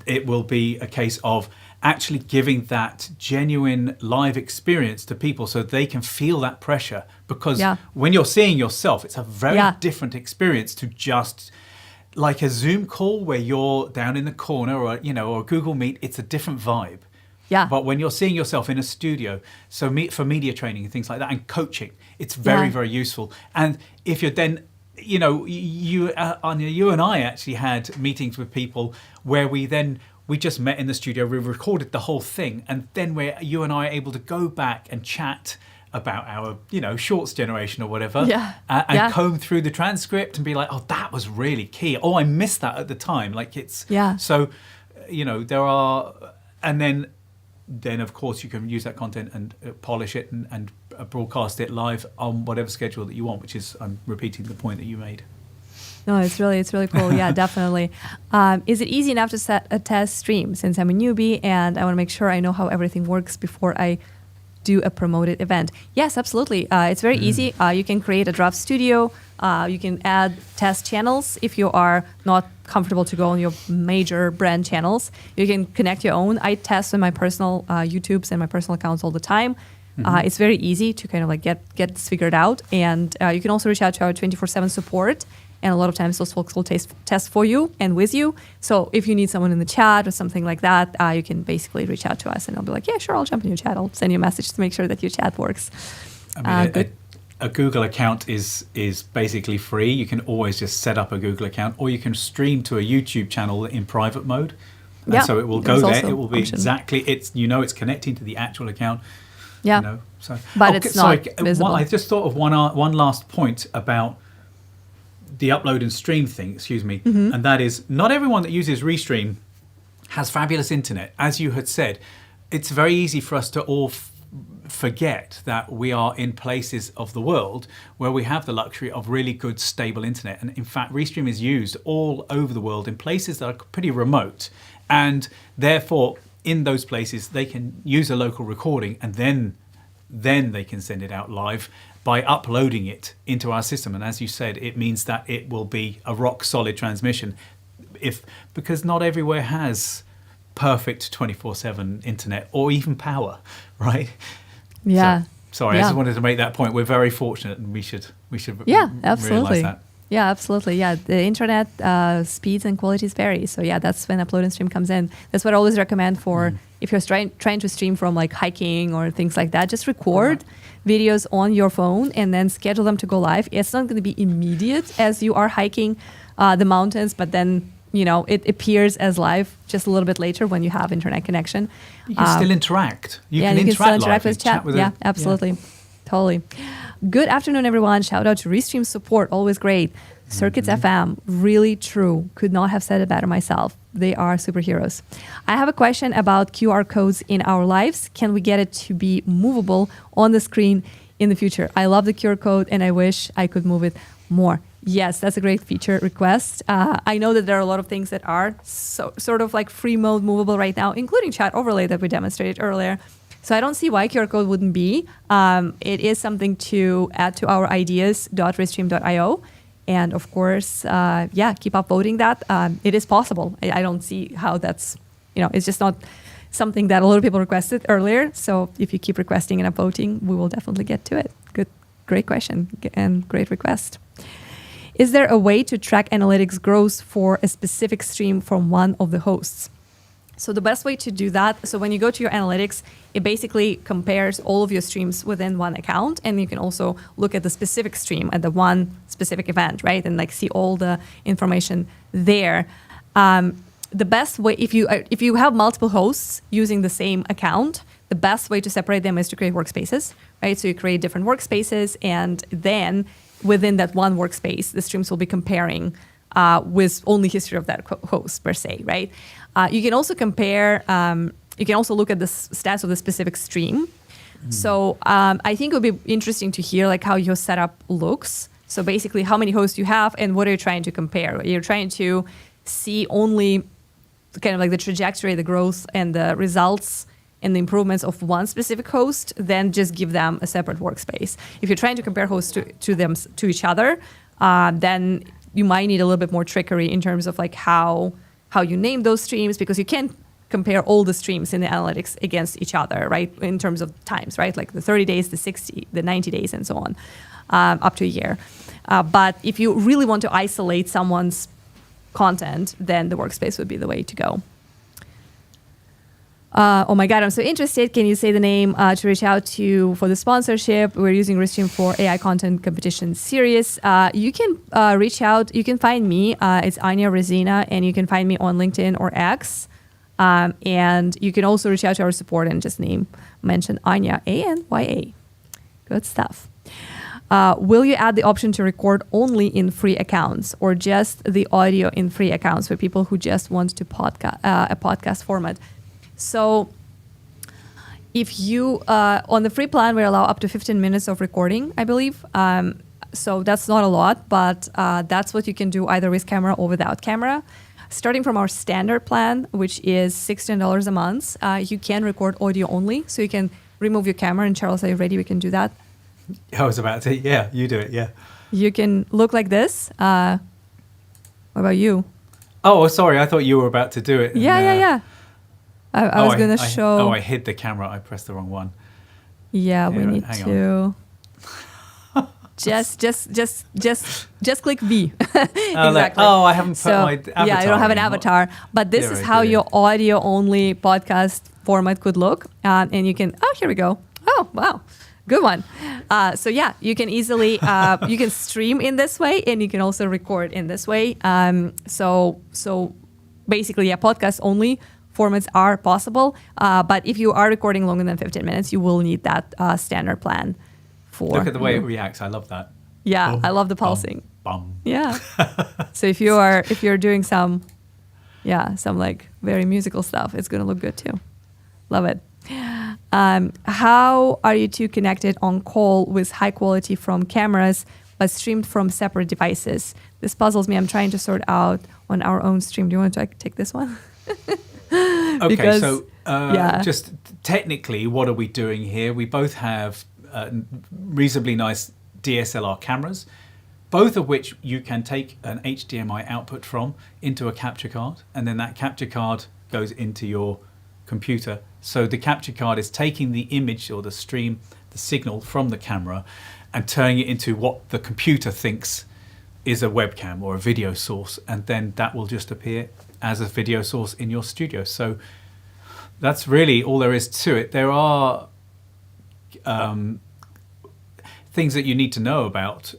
Speaker 2: it will be a case of actually giving that genuine live experience to people so they can feel that pressure. Because when you're seeing yourself, it's a very different experience to just like a Zoom call where you're down in the corner, or or a Google Meet. It's a different vibe.
Speaker 1: Yeah.
Speaker 2: But when you're seeing yourself in a studio, so for media training and things like that, and coaching, it's very, very useful. And if you're then you and I actually had meetings with people where we just met in the studio, we recorded the whole thing, and then you and I are able to go back and chat about our shorts generation or whatever, and comb through the transcript and be like, oh, that was really key, oh, I missed that at the time, like it's so there are, and then of course you can use that content and polish it and broadcast it live on whatever schedule that you want, which is, I'm repeating the point that you made.
Speaker 1: No, it's really cool. Yeah, definitely. Is it easy enough to set a test stream, since I'm a newbie and I want to make sure I know how everything works before I do a promoted event? Yes, absolutely. It's very easy. You can create a draft studio. You can add test channels if you are not comfortable to go on your major brand channels. You can connect your own. I test on my personal YouTubes and my personal accounts all the time. It's very easy to kind of like get this figured out. And you can also reach out to our 24/7 support. And a lot of times those folks will test for you and with you. So if you need someone in the chat or something like that, you can basically reach out to us and I'll be like, yeah, sure, I'll jump in your chat. I'll send you a message to make sure that your chat works.
Speaker 2: I mean, a Google account is basically free. You can always just set up a Google account, or you can stream to a YouTube channel in private mode. And so it will go there. It will be exactly, it's connecting to the actual account.
Speaker 1: Yeah.
Speaker 2: So,
Speaker 1: but it's not visible.
Speaker 2: I just thought of one last point about the upload and stream thing, and that is, not everyone that uses Restream has fabulous internet. As you had said, it's very easy for us to all forget that we are in places of the world where we have the luxury of really good, stable internet. And in fact, Restream is used all over the world in places that are pretty remote. And therefore, in those places, they can use a local recording, and then they can send it out live by uploading it into our system. And as you said, it means that it will be a rock solid transmission, because not everywhere has perfect 24/7 internet or even power, right?
Speaker 1: Yeah.
Speaker 2: Sorry, I just wanted to make that point. We're very fortunate, and we should
Speaker 1: absolutely
Speaker 2: realize that.
Speaker 1: Yeah, absolutely. Yeah, the internet speeds and qualities vary. So yeah, that's when upload and stream comes in. That's what I always recommend for if you're trying to stream from like hiking or things like that. Just record videos on your phone and then schedule them to go live. It's not going to be immediate as you are hiking the mountains, but then it appears as live just a little bit later when you have internet connection.
Speaker 2: You can still interact. You can
Speaker 1: still interact
Speaker 2: live,
Speaker 1: with chat. Absolutely. Totally. Good afternoon, everyone. Shout out to Restream support. Always great. Circuits FM. Really true. Could not have said it better myself. They are superheroes. I have a question about QR codes in our lives. Can we get it to be movable on the screen in the future? I love the QR code and I wish I could move it more. Yes, that's a great feature request. I know that there are a lot of things that are sort of like free mode movable right now, including chat overlay that we demonstrated earlier. So I don't see why QR code wouldn't be. It is something to add to our ideas.restream.io. And of course, keep upvoting that. It is possible. I don't see how that's, it's just not something that a lot of people requested earlier. So if you keep requesting and upvoting, we will definitely get to it. Great question and great request. Is there a way to track analytics growth for a specific stream from one of the hosts? So the best way to do that, so when you go to your analytics, it basically compares all of your streams within one account, and you can also look at the specific stream at the one specific event, right? And like see all the information there. The best way, if you have multiple hosts using the same account, the best way to separate them is to create workspaces, right? So you create different workspaces, and then within that one workspace, the streams will be comparing with only history of that host per se, right? You can also compare, you can also look at the stats of the specific stream. So I think it would be interesting to hear like how your setup looks. So basically how many hosts you have and what are you trying to compare? You're trying to see only kind of like the trajectory, the growth and the results and the improvements of one specific host, then just give them a separate workspace. If you're trying to compare hosts to each other, then you might need a little bit more trickery in terms of like how you name those streams, because you can't compare all the streams in the analytics against each other, right? In terms of times, right? Like the 30 days, the 60, the 90 days, and so on, up to a year. But if you really want to isolate someone's content, then the workspace would be the way to go. Oh my God, I'm so interested. Can you say the name to reach out to for the sponsorship? We're using Restream for AI content competition series. You can reach out. You can find me. It's Anya Rezina, and you can find me on LinkedIn or X. And you can also reach out to our support and just mention Anya, Anya. Good stuff. Will you add the option to record only in free accounts, or just the audio in free accounts for people who just want to a podcast format? So if you, on the free plan, we allow up to 15 minutes of recording, I believe. So that's not a lot, but that's what you can do either with camera or without camera. Starting from our standard plan, which is $16 a month, you can record audio only. So you can remove your camera. And Charles, are you ready? We can do that.
Speaker 2: I was about to. Yeah, you do it. Yeah. You
Speaker 1: can look like this. What about you?
Speaker 2: Oh, sorry. I thought you were about to do it.
Speaker 1: Yeah. I was going to show.
Speaker 2: I hid the camera. I pressed the wrong one.
Speaker 1: Yeah, we need to. just click V. Exactly.
Speaker 2: I haven't put my avatar.
Speaker 1: Yeah, you don't have an avatar. But this is how your audio only podcast format could look. And you can, here we go. Oh, wow. Good one. So yeah, you can easily, you can stream in this way, and you can also record in this way. So basically, podcast only formats are possible. But if you are recording longer than 15 minutes, you will need that standard plan.
Speaker 2: Look at the way it reacts. I love that.
Speaker 1: Yeah,
Speaker 2: bum,
Speaker 1: I love the pulsing.
Speaker 2: Bum.
Speaker 1: Yeah. So if you're doing some like very musical stuff, it's gonna look good too. Love it. How are you two connected on call with high quality from cameras, but streamed from separate devices? This puzzles me. I'm trying to sort out on our own stream. Do you want to take this one?
Speaker 2: Okay, so just technically, what are we doing here? We both have reasonably nice DSLR cameras, both of which you can take an HDMI output from into a capture card, and then that capture card goes into your computer. So the capture card is taking the image or the stream, the signal from the camera, and turning it into what the computer thinks is a webcam or a video source, and then that will just appear as a video source in your studio. So that's really all there is to it. There are things that you need to know about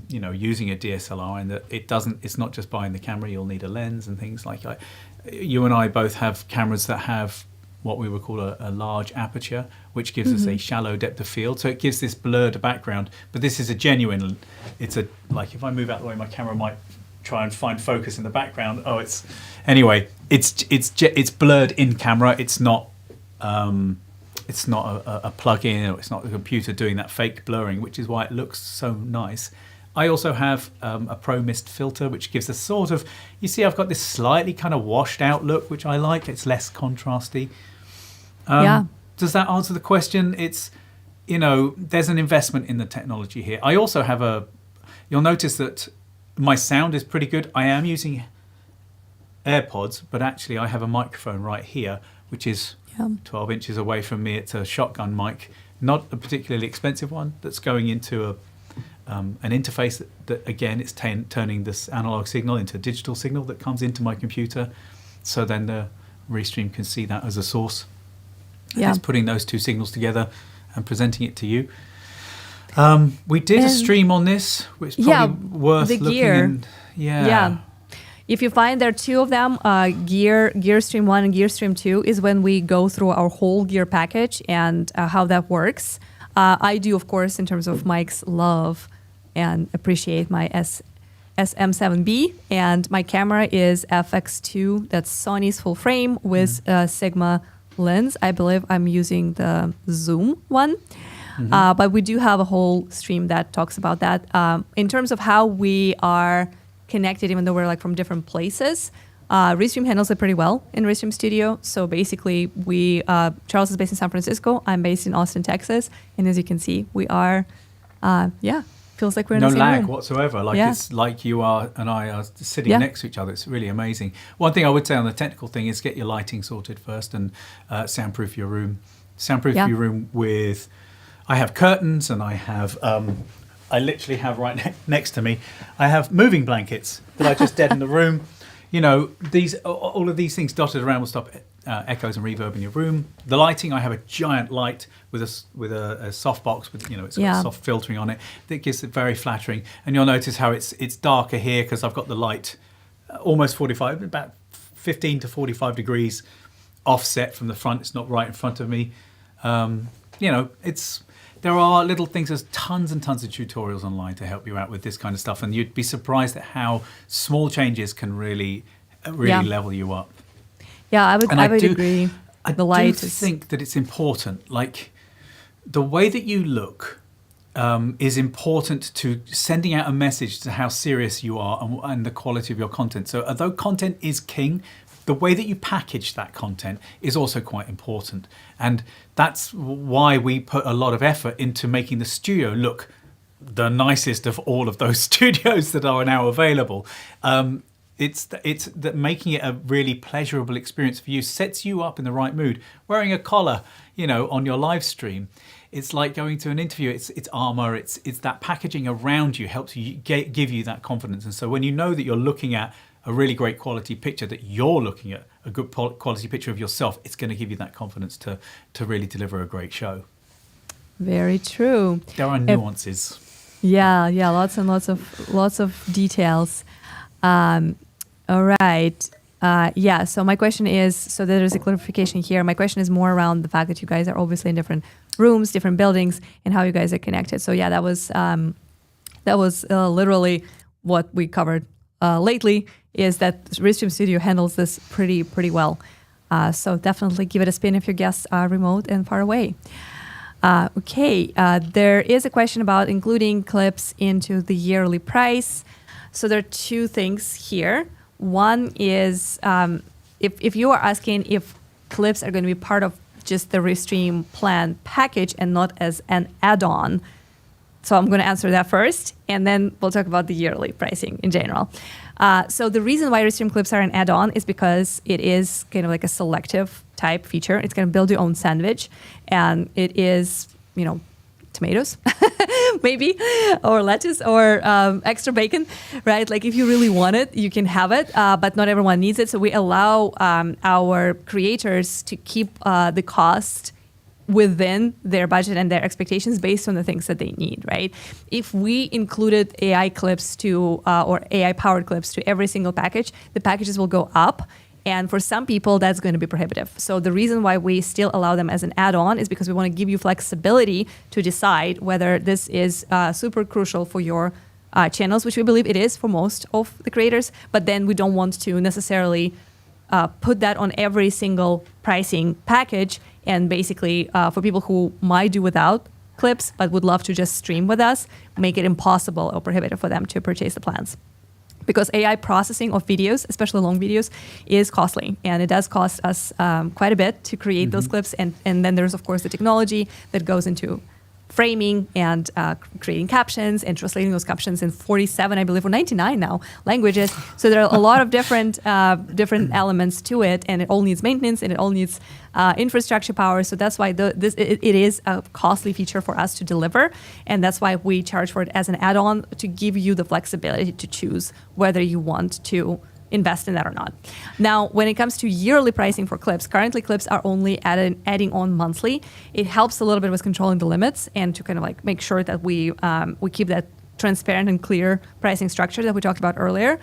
Speaker 2: using a DSLR, and that it's not just buying the camera. You'll need a lens and things like that. You and I both have cameras that have what we would call a large aperture, which gives us a shallow depth of field. So it gives this blurred background, but this is a genuine, like if I move out the way, my camera might try and find focus in the background. It's blurred in camera. It's not a plug-in, or it's not the computer doing that fake blurring, which is why it looks so nice. I also have a Pro Mist filter, which gives a sort of, you see I've got this slightly kind of washed out look, which I like. It's less contrasty. Does that answer the question? It's, there's an investment in the technology here. I also have you'll notice that my sound is pretty good. I am using AirPods, but actually I have a microphone right here, which is 12 inches away from me. It's a shotgun mic, not a particularly expensive one, that's going into an interface that again, it's turning this analog signal into a digital signal that comes into my computer. So then Restream can see that as a source.
Speaker 1: Yeah.
Speaker 2: It's putting those two signals together and presenting it to you. We did a stream on this, which is probably worth
Speaker 1: the
Speaker 2: looking
Speaker 1: gear.
Speaker 2: in. Yeah.
Speaker 1: If you find there are two of them, Gear Stream 1 and Gear Stream 2 is when we go through our whole gear package and how that works. I do, of course, in terms of mics, love and appreciate my SM7B, and my camera is FX2. That's Sony's full frame with Sigma lens. I believe I'm using the Zoom one. But we do have a whole stream that talks about that. In terms of how we are connected, even though we're like from different places, Restream handles it pretty well in Restream Studio. So basically, Charles is based in San Francisco. I'm based in Austin, Texas. And as you can see, we are, feels like we're in the same
Speaker 2: No lag
Speaker 1: room.
Speaker 2: whatsoever. Like it's like you are and I are sitting next to each other. It's really amazing. One thing I would say on the technical thing is get your lighting sorted first and soundproof your room. Soundproof your room with... I have curtains and I have... I literally have right next to me, I have moving blankets that I just deaden the room. You know, all of these things dotted around will stop echoes and reverb in your room. The lighting, I have a giant light with a softbox with, it's got soft filtering on it that gives it very flattering. And you'll notice how it's darker here because I've got the light almost 45, about 15 to 45 degrees offset from the front. It's not right in front of me. There are little things. There's tons and tons of tutorials online to help you out with this kind of stuff, and you'd be surprised at how small changes can really level you up. Yeah, I would agree. I do think that it's important. Like the way that you look is important to sending out a message to how serious you are and the quality of your content. So although content is king, the way that you package that content is also quite important. And that's why we put a lot of effort into making the studio look the nicest of all of those studios that are now available. It's that making it a really pleasurable experience for you sets you up in the right mood. Wearing a collar, on your live stream, it's like going to an interview. It's armor. It's that packaging around you helps you give you that confidence. And so when you know that you're looking at a really great quality picture, that you're looking at a good quality picture of yourself, it's going to give you that confidence to really deliver a great show. Very true. There are nuances. Lots and lots of details. All right. So my question is, so there's a clarification here. My question is more around the fact that you guys are obviously in different rooms, different buildings, and how you guys are connected. So that was literally what we covered lately, is that Restream Studio handles this pretty well. So definitely give it a spin if your guests are remote and far away. There is a question about including clips into the yearly price. So there are two things here. One is if you are asking if clips are going to be part of just the Restream plan package and not as an add-on. So I'm going to answer that first, and then we'll talk about the yearly pricing in general. So the reason why Restream clips are an add-on is because it is kind of like a selective type feature. It's going to build your own sandwich, and it is, tomatoes, maybe, or lettuce, or extra bacon, right? Like if you really want it, you can have it, but not everyone needs it. So we allow our creators to keep the cost within their budget and their expectations based on the things that they need, right? If we included AI clips or AI powered clips to every single package, the packages will go up. And for some people, that's going to be prohibitive. So the reason why we still allow them as an add-on is because we want to give you flexibility to decide whether this is super crucial for your channels, which we believe it is for most of the creators. But then we don't want to necessarily put that on every single pricing package. And basically, for people who might do without clips but would love to just stream with us, make it impossible or prohibitive for them to purchase the plans. Because AI processing of videos, especially long videos, is costly. And it does cost us quite a bit to create those clips. And then there's, of course, the technology that goes into framing and creating captions and translating those captions in 47, I believe, or 99 now, languages. So there are a lot of different elements to it, and it all needs maintenance, and it all needs infrastructure power. So that's why it is a costly feature for us to deliver, and that's why we charge for it as an add-on to give you the flexibility to choose whether you want to
Speaker 1: invest in that or not. Now, when it comes to yearly pricing for clips, currently clips are only adding on monthly. It helps a little bit with controlling the limits and to kind of like make sure that we keep that transparent and clear pricing structure that we talked about earlier.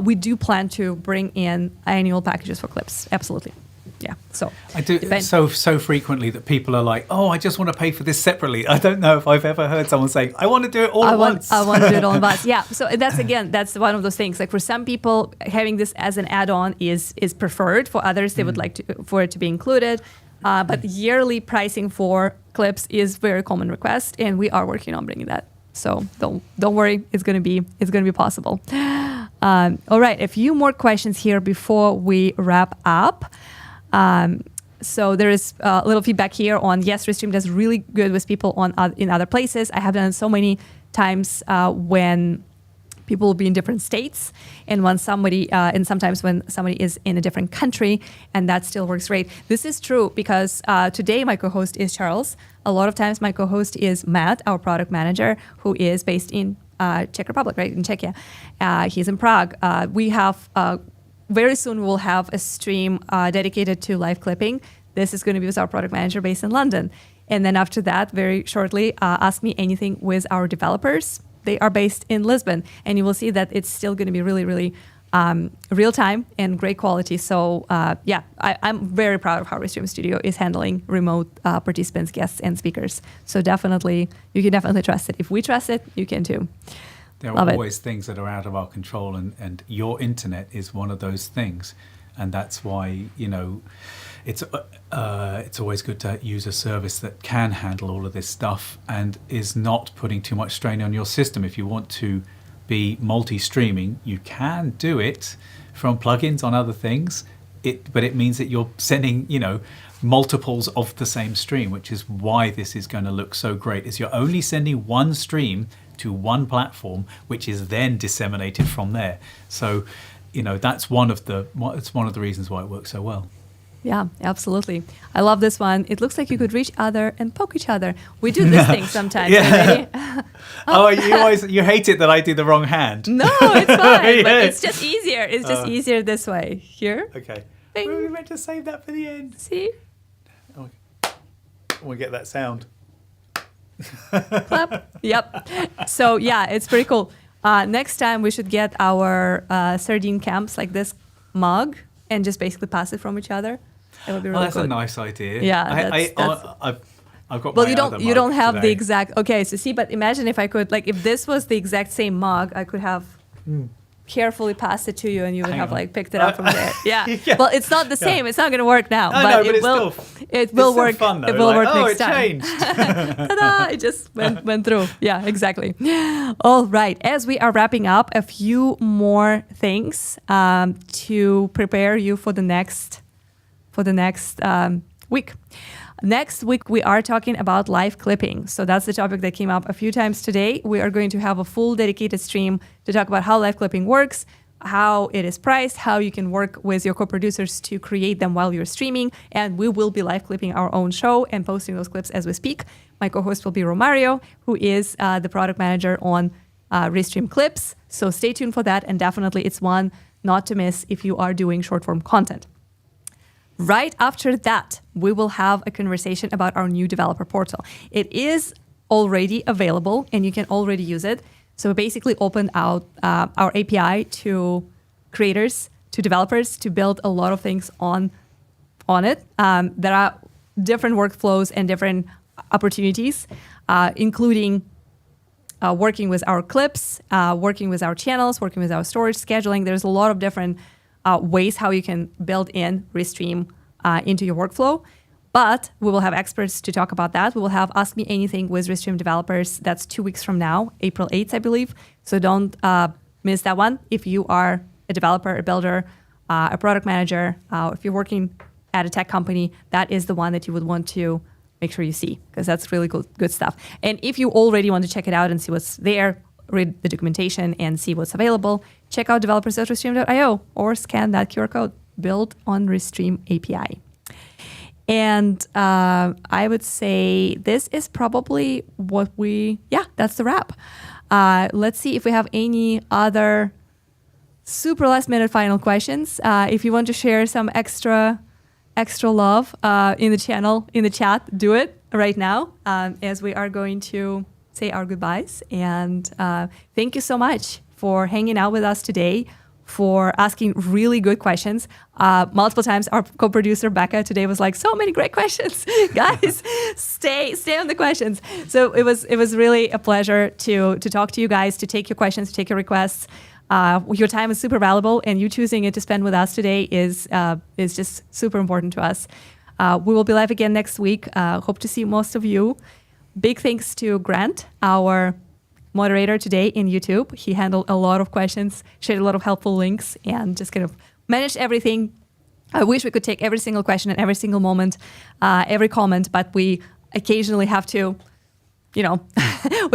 Speaker 1: We do plan to bring in annual packages for clips. Absolutely. Yeah. So
Speaker 2: I do so frequently that people are like, "Oh, I just want to pay for this separately." I don't know if I've ever heard someone say, "I want to do it all at once."
Speaker 1: I want to do it all at once. Yeah. So that's one of those things. Like for some people, having this as an add-on is preferred. For others, they would like for it to be included. But yearly pricing for clips is very common request, and we are working on bringing that. So don't worry, it's gonna be possible. All right, a few more questions here before we wrap up. So there is a little feedback here on, yes, Restream does really good with people in other places. I have done it so many times when people will be in different states, and sometimes when somebody is in a different country, and that still works great. This is true because today my co-host is Charles. A lot of times my co-host is Matt, our product manager, who is based in Czech Republic, right, in Czechia. He's in Prague. We have very soon we'll have a stream dedicated to live clipping. This is going to be with our product manager based in London. And then after that, very shortly, Ask Me Anything with our developers. They are based in Lisbon. And you will see that it's still going to be really, really real time and great quality. So I'm very proud of how Restream Studio is handling remote participants, guests, and speakers. So you can definitely trust it. If we trust it, you can too.
Speaker 2: There are always things that are out of our control, and your internet is one of those things. And that's why, it's always good to use a service that can handle all of this stuff and is not putting too much strain on your system. If you want to be multi-streaming, you can do it from plugins on other things, but it means that you're sending, multiples of the same stream, which is why this is going to look so great, is you're only sending one stream to one platform, which is then disseminated from there. So, that's one of the reasons why it works so well.
Speaker 1: Yeah, absolutely. I love this one. It looks like you could reach other and poke each other. We do this thing sometimes.
Speaker 2: Yeah. You hate it that I do the wrong hand.
Speaker 1: No, it's fine. But it's just easier. It's just easier this way. Here.
Speaker 2: Okay.
Speaker 1: Bing.
Speaker 2: We meant to save that for the end.
Speaker 1: See?
Speaker 2: We get that sound.
Speaker 1: Clap. Yep. So yeah, it's pretty cool. Next time we should get our sardine camps like this mug and just basically pass it from each other. That would be really
Speaker 2: that's
Speaker 1: good.
Speaker 2: a nice idea.
Speaker 1: Yeah,
Speaker 2: I've got.
Speaker 1: Well,
Speaker 2: my
Speaker 1: you don't have
Speaker 2: today.
Speaker 1: the exact. Okay, so see, but imagine if I could, like, if this was the exact same mug, I could have carefully passed it to you, and you would have picked it up from there. Yeah. Yeah. Well, it's not the same. It's not going to work now, but it will. It will work.
Speaker 2: Fun,
Speaker 1: it will work next
Speaker 2: it
Speaker 1: time.
Speaker 2: Changed.
Speaker 1: Ta-da! It just went through. Yeah, exactly. All right. As we are wrapping up, a few more things to prepare you for the next week. Next week, we are talking about live clipping. So that's the topic that came up a few times today. We are going to have a full dedicated stream to talk about how live clipping works, how it is priced, how you can work with your co-producers to create them while you're streaming. And we will be live clipping our own show and posting those clips as we speak. My co-host will be Romario, who is the product manager on Restream Clips. So stay tuned for that. And definitely it's one not to miss if you are doing short form content. Right after that, we will have a conversation about our new developer portal. It is already available and you can already use it. So we basically opened out our API to creators, to developers to build a lot of things on it. There are different workflows and different opportunities, including working with our clips, working with our channels, working with our storage, scheduling. There's a lot of different ways how you can build in Restream into your workflow. But we will have experts to talk about that. We will have Ask Me Anything with Restream developers. That's 2 weeks from now, April 8th, I believe. So don't miss that one. If you are a developer, a builder, a product manager, if you're working at a tech company, that is the one that you would want to make sure you see, because that's really good stuff. And if you already want to check it out and see what's there, read the documentation and see what's available, check out developers.restream.io or scan that QR code, build on Restream API. And I would say this is probably that's the wrap. Let's see if we have any other super last minute final questions. If you want to share some extra love in the channel, in the chat, do it right now as we are going to say our goodbyes. And thank you so much for hanging out with us today, for asking really good questions. Multiple times our co-producer Becca today was like, so many great questions. Guys, stay on the questions. So it was really a pleasure to talk to you guys, to take your questions, to take your requests. Your time is super valuable, and you choosing it to spend with us today is just super important to us. We will be live again next week. Hope to see most of you. Big thanks to Grant, our moderator today in YouTube. He handled a lot of questions, shared a lot of helpful links, and just kind of managed everything. I wish we could take every single question and every single moment, every comment, but we occasionally have to, we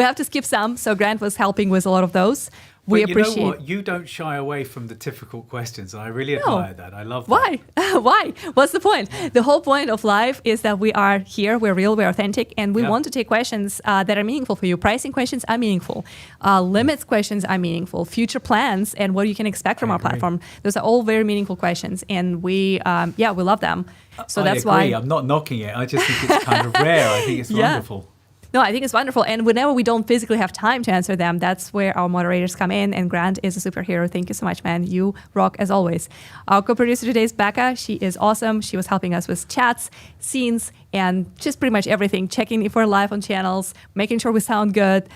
Speaker 1: have to skip some. So Grant was helping with a lot of those. We appreciate.
Speaker 2: You know what? You don't shy away from the difficult questions. I really admire that. I love that.
Speaker 1: Why? Why? What's the point? The whole point of life is that we are here, we're real, we're authentic, and we want to take questions that are meaningful for you. Pricing questions are meaningful. Limits questions are meaningful. Future plans and what you can expect from our platform. Those are all very meaningful questions, and we love them. So that's why.
Speaker 2: I'm not knocking it. I just think it's kind of rare. I think it's wonderful.
Speaker 1: No, I think it's wonderful. And whenever we don't physically have time to answer them, that's where our moderators come in. And Grant is a superhero. Thank you so much, man. You rock as always. Our co-producer today is Becca. She is awesome. She was helping us with chats, scenes, and just pretty much everything. Checking if we're live on channels, making sure we sound good.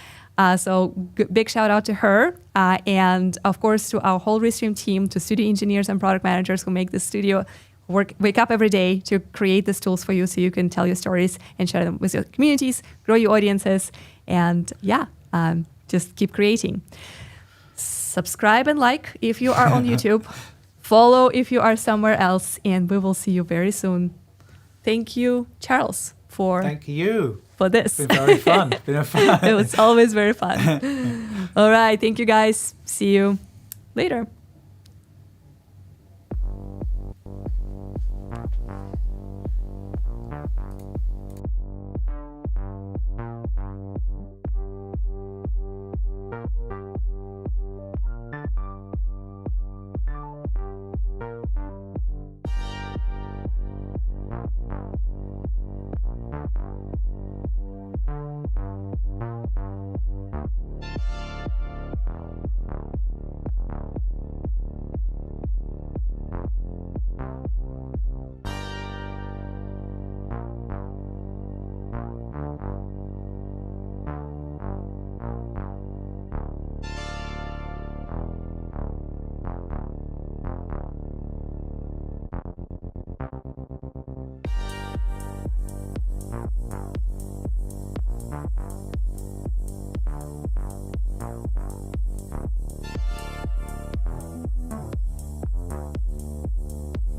Speaker 1: So big shout out to her. And of course, to our whole Restream team, to studio engineers and product managers who make this studio wake up every day to create these tools for you so you can tell your stories and share them with your communities, grow your audiences, and just keep creating. Subscribe and like if you are on YouTube. Follow if you are somewhere else, and we will see you very soon. Thank you, Charles, for this.
Speaker 2: It's been very fun.
Speaker 1: It was always very fun. All right. Thank you, guys. See you later.